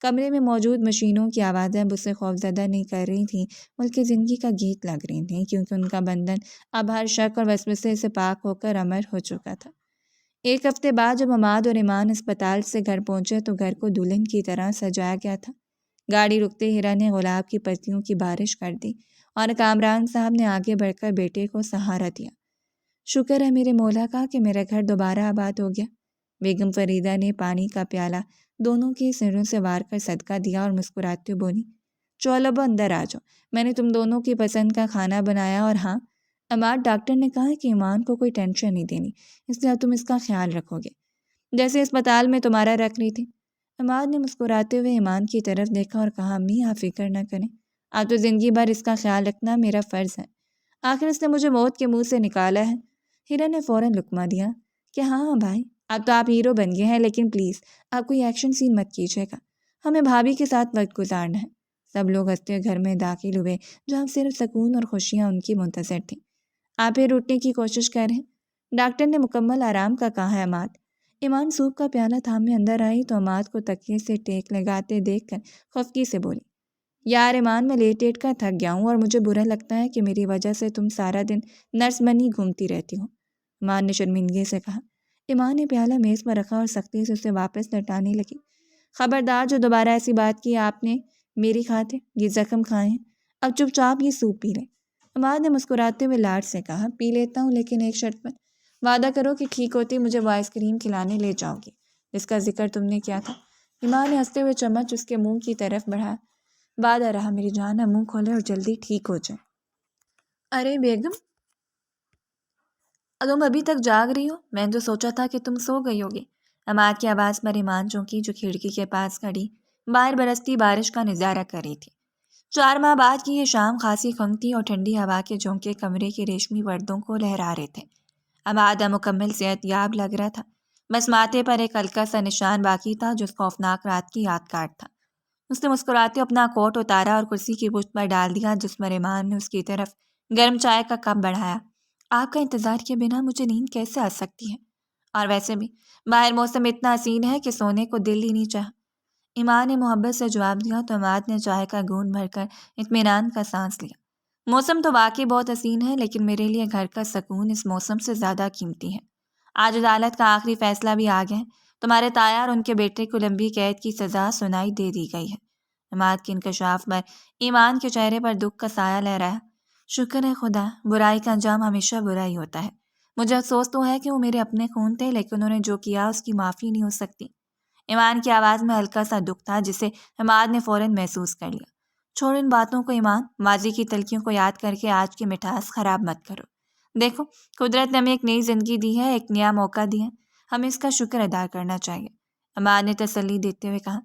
کمرے میں موجود مشینوں کی آوازیں اب اسے خوفزدہ نہیں کر رہی تھیں بلکہ زندگی کا گیت لگ رہی تھیں، کیونکہ ان کا بندھن اب ہر شک اور وسوسے سے پاک ہو کر امر ہو چکا تھا۔ ایک ہفتے بعد جب عماد اور ایمان اسپتال سے گھر پہنچے تو گھر کو دلہن کی طرح سجایا گیا تھا۔ گاڑی رکتے ہیرا نے گلاب کی پتیوں کی بارش کر دی اور کامران صاحب نے آگے بڑھ کر بیٹے کو سہارا دیا۔ شکر ہے میرے مولا کا کہ میرا گھر دوبارہ آباد ہو گیا۔ بیگم فریدہ نے پانی کا پیالہ دونوں کے سروں سے وار کر صدقہ دیا اور مسکراتے بولی، چلو اب اندر آ جاؤ، میں نے تم دونوں کی پسند کا کھانا بنایا، اور ہاں عماد، ڈاکٹر نے کہا کہ ایمان کو کوئی ٹینشن نہیں دینی، اس لیے تم اس کا خیال رکھو گے جیسے اسپتال میں تمہارا رکھ رہی تھی۔ عماد نے مسکراتے ہوئے ایمان کی طرف دیکھا اور کہا، امی آپ فکر نہ کریں، اب تو زندگی بھر اس کا خیال رکھنا میرا فرض ہے، آخر اس نے مجھے موت کے منہ سے نکالا ہے۔ ہیرا نے فوراً لقمہ دیا کہ ہاں بھائی، اب تو آپ ہیرو بن گئے ہیں، لیکن پلیز آپ کوئی ایکشن سین مت کیجیے گا، ہمیں بھابھی کے ساتھ وقت گزارنا ہے۔ سب لوگ ہنستے گھر میں داخل ہوئے جہاں صرف سکون اور خوشیاں ان کی منتظر تھیں۔ آپ پھر اٹھنے کی کوشش کریں، ڈاکٹر نے مکمل آرام کا کہا ہے عماد۔ ایمان سوپ کا پیالہ تھامے اندر آئی تو عماد کو تکیے سے ٹیک لگاتے دیکھ کر خفگی سے بولی، یار ایمان، میں لیٹ لیٹ کر تھک گیا ہوں اور مجھے برا لگتا ہے کہ میری وجہ سے تم سارا دن نرس بنی گھومتی رہتی ہو۔ عماد نے شرمندگی سے کہا۔ ایمان نے پیالہ میز پر رکھا اور سختی سے اسے واپس لٹانے لگی۔ خبردار، جو دوبارہ ایسی بات کی آپ نے میری خاطر یہ زخم کھائے ہیں، اب چپ چاپ یہ سوپ پی لیں۔ عماد نے مسکراتے ہوئے لاڈ سے کہا، پی لیتا ہوں، لیکن ایک شرط پر، وعدہ کرو کہ ٹھیک ہوتی مجھے وہ آئس کریم کھلانے لے جاؤ گی جس کا ذکر تم نے کیا تھا۔ ایمان نے ہنستے ہوئے چمچ اس کے منہ کی طرف بڑھایا۔ وعدہ رہا میری جان، اب منہ کھولے اور جلدی ٹھیک ہو جائے۔ ارے بیگم، تم ابھی تک جاگ رہی ہو؟ میں نے تو سوچا تھا کہ تم سو گئی ہوگی۔ عماد کی آواز پر ایمان چونکی جو کھڑکی کے پاس کھڑی باہر برستی بارش کا نظارہ کر رہی تھی۔ 4 ماہ بعد کی یہ شام خاصی خنک تھی اور ٹھنڈی ہوا کے جھونکے کمرے کی ریشمی پردوں کو لہرا رہے تھے۔ عماد مکمل صحت یاب لگ رہا تھا، بس ماتھے پر ایک ہلکا سا نشان باقی تھا جو اس خوفناک رات کی یادگار تھا۔ اس نے مسکراتے اپنا کوٹ اتارا اور کرسی کی پشت پر ڈال دیا، جس پر ایمان نے اس کی طرف گرم چائے کا کپ بڑھایا۔ آپ کا انتظار کیے بنا مجھے نیند کیسے آ سکتی ہے؟ اور ویسے بھی باہر موسم اتنا حسین ہے کہ سونے کو دل ہی نہیں چاہا۔ ایمان نے محبت سے جواب دیا تو عماد نے چائے کا گھونٹ بھر کر اطمینان کا سانس لیا۔ موسم تو واقعی بہت حسین ہے، لیکن میرے لیے گھر کا سکون اس موسم سے زیادہ قیمتی ہے۔ آج عدالت کا آخری فیصلہ بھی آ گیا ہے، تمہارے تایا اور ان کے بیٹے کو لمبی قید کی سزا سنائی دے دی گئی ہے۔ عماد کے انکشاف پر ایمان کے چہرے پر دکھ کا سایہ لہرایا۔ شکر ہے خدا، برائی کا انجام ہمیشہ برا ہی ہوتا ہے۔ مجھے افسوس تو ہے کہ وہ میرے اپنے خون تھے، لیکن انہوں نے جو کیا اس کی معافی نہیں ہو سکتی۔ ایمان کی آواز میں ہلکا سا دکھ تھا جسے عماد نے فوراً محسوس کر لیا۔ چھوڑ ان باتوں کو ایمان، ماضی کی تلخیوں کو یاد کر کے آج کی مٹھاس خراب مت کرو۔ دیکھو، قدرت نے ہمیں ایک نئی زندگی دی ہے، ایک نیا موقع دیا ہے، ہمیں اس کا شکر ادا کرنا چاہیے۔ عماد نے تسلی دیتے ہوئے کہا،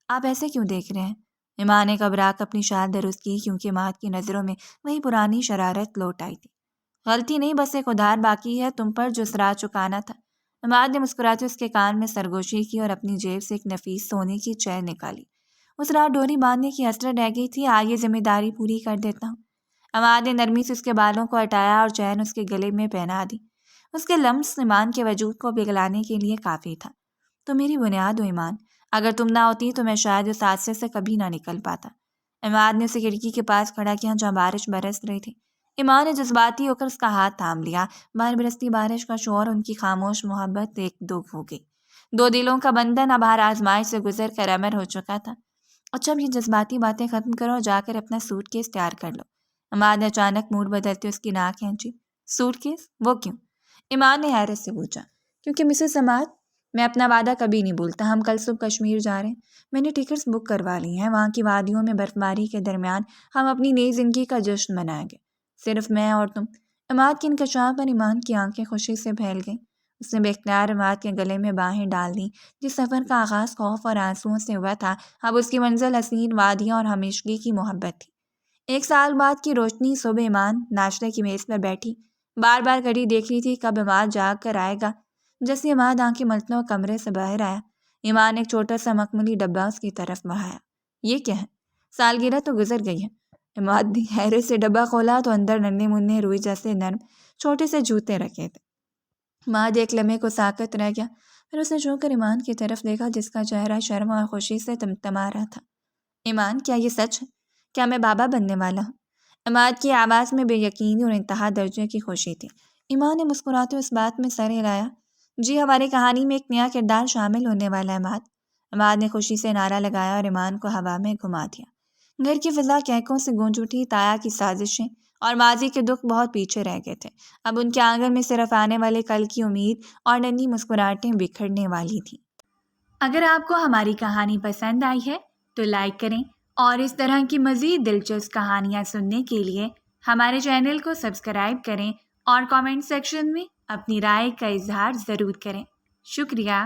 آپ ایسے کیوں دیکھ رہے ہیں؟ ایمان نے گھبرا کر اپنی شال درست کی، کیونکہ عماد کی نظروں میں وہی پرانی شرارت لوٹ آئی تھی۔ غلطی نہیں، بس ایک ادھار باقی ہے تم پر جو سرا چکانا تھا۔ عماد نے مسکراتے اس کے کان میں سرگوشی کی اور اپنی جیب سے ایک نفیس سونے کی چین نکالی۔ اس رات ڈوری باندھنے کی حسرت رہ گئی تھی، آئیے ذمہ داری پوری کر دیتا ہوں۔ عماد نے نرمی سے اس کے بالوں کو ہٹایا اور چین اس کے گلے میں پہنا دی۔ اس کے لمس ایمان کے وجود کو پگھلانے کے لیے کافی تھا۔ تو میری بنیاد ہو ایمان، اگر تم نہ ہوتی تو میں شاید اس حادثے سے کبھی نہ نکل پاتا۔ عماد نے اسے کھڑکی کے پاس کھڑا کیا جہاں بارش برس رہی تھی۔ ایمان نے جذباتی ہو کر اس کا ہاتھ تھام لیا۔ باہر برستی بارش کا شور ان کی خاموش محبت ایک دو ہو گئی۔ دو دلوں کا بندھن اب ہر آزمائش سے گزر کر امر ہو چکا تھا۔ اچھا، اب یہ جذباتی باتیں ختم کرو اور جا کر اپنا سوٹ کیس تیار کر لو۔ عماد نے اچانک موڈ بدلتے اس کی ناک کھینچی۔ Suitcase? وہ کیوں؟ ایمان نے حیرت سے پوچھا۔ کیونکہ مسز عماد، میں اپنا وعدہ کبھی نہیں بھولتا، ہم کل صبح کشمیر جا رہے ہیں، میں نے ٹکٹس بک کروا لی ہیں، وہاں کی وادیوں میں برف باری کے درمیان ہم اپنی نئی زندگی کا جشن منائیں گے، صرف میں اور تم۔ عماد کے انکشاف پر ایمان کی آنکھیں خوشی سے پھیل گئیں۔ اس نے بے اختیار عماد کے گلے میں باہیں ڈال دیں۔ جس سفر کا آغاز خوف اور آنسوؤں سے ہوا تھا، اب اس کی منزل حسین وادیاں اور ہمیشگی کی محبت تھی۔ 1 سال بعد کی روشنی صبح ایمان ناشتے کی میز پر بیٹھی بار بار گھڑی دیکھ رہی تھی، کب عماد جاگ کر آئے گا۔ جیسے عماد آنکھیں ملتے ہوئے کمرے سے باہر آیا، ایمان ایک چھوٹا سا مخملی ڈبہ اس کی طرف بڑھایا۔ یہ کیا ہے؟ سالگرہ تو گزر گئی ہے۔ عماد نے حیرت سے ڈبہ کھولا تو اندر ننھے منھے روئی جیسے نرم چھوٹے سے جوتے رکھے تھے۔ عماد ایک لمحے کو ساکت رہ گیا، پھر اس نے چھو کر ایمان کی طرف دیکھا جس کا چہرہ شرم اور خوشی سے تمتما رہا تھا۔ ایمان، کیا یہ سچ ہے؟ کیا میں بابا بننے والا ہوں؟ عماد کی آواز میں بے یقینی اور انتہا درجے کی خوشی تھی۔ ایمان نے مسکراتے ہوئے اس بات میں سر ہلایا، جی ہماری کہانی میں ایک نیا کردار شامل ہونے والا ہے عماد۔ عماد نے خوشی سے نعرہ لگایا اور ایمان کو ہوا میں گھما دیا۔ گھر کی فضا کہکوں سے گونج اٹھی۔ تایا کی سازشیں اور ماضی کے دکھ بہت پیچھے رہ گئے تھے۔ اب ان کے آنگن میں صرف آنے والے کل کی امید اور ننھی مسکراہٹیں بکھرنے والی تھیں۔ اگر آپ کو ہماری کہانی پسند آئی ہے تو لائک کریں اور اس طرح کی مزید دلچسپ کہانیاں سننے کے لیے ہمارے چینل کو سبسکرائب کریں اور کامنٹ سیکشن میں اپنی رائے کا اظہار ضرور کریں۔ شکریہ۔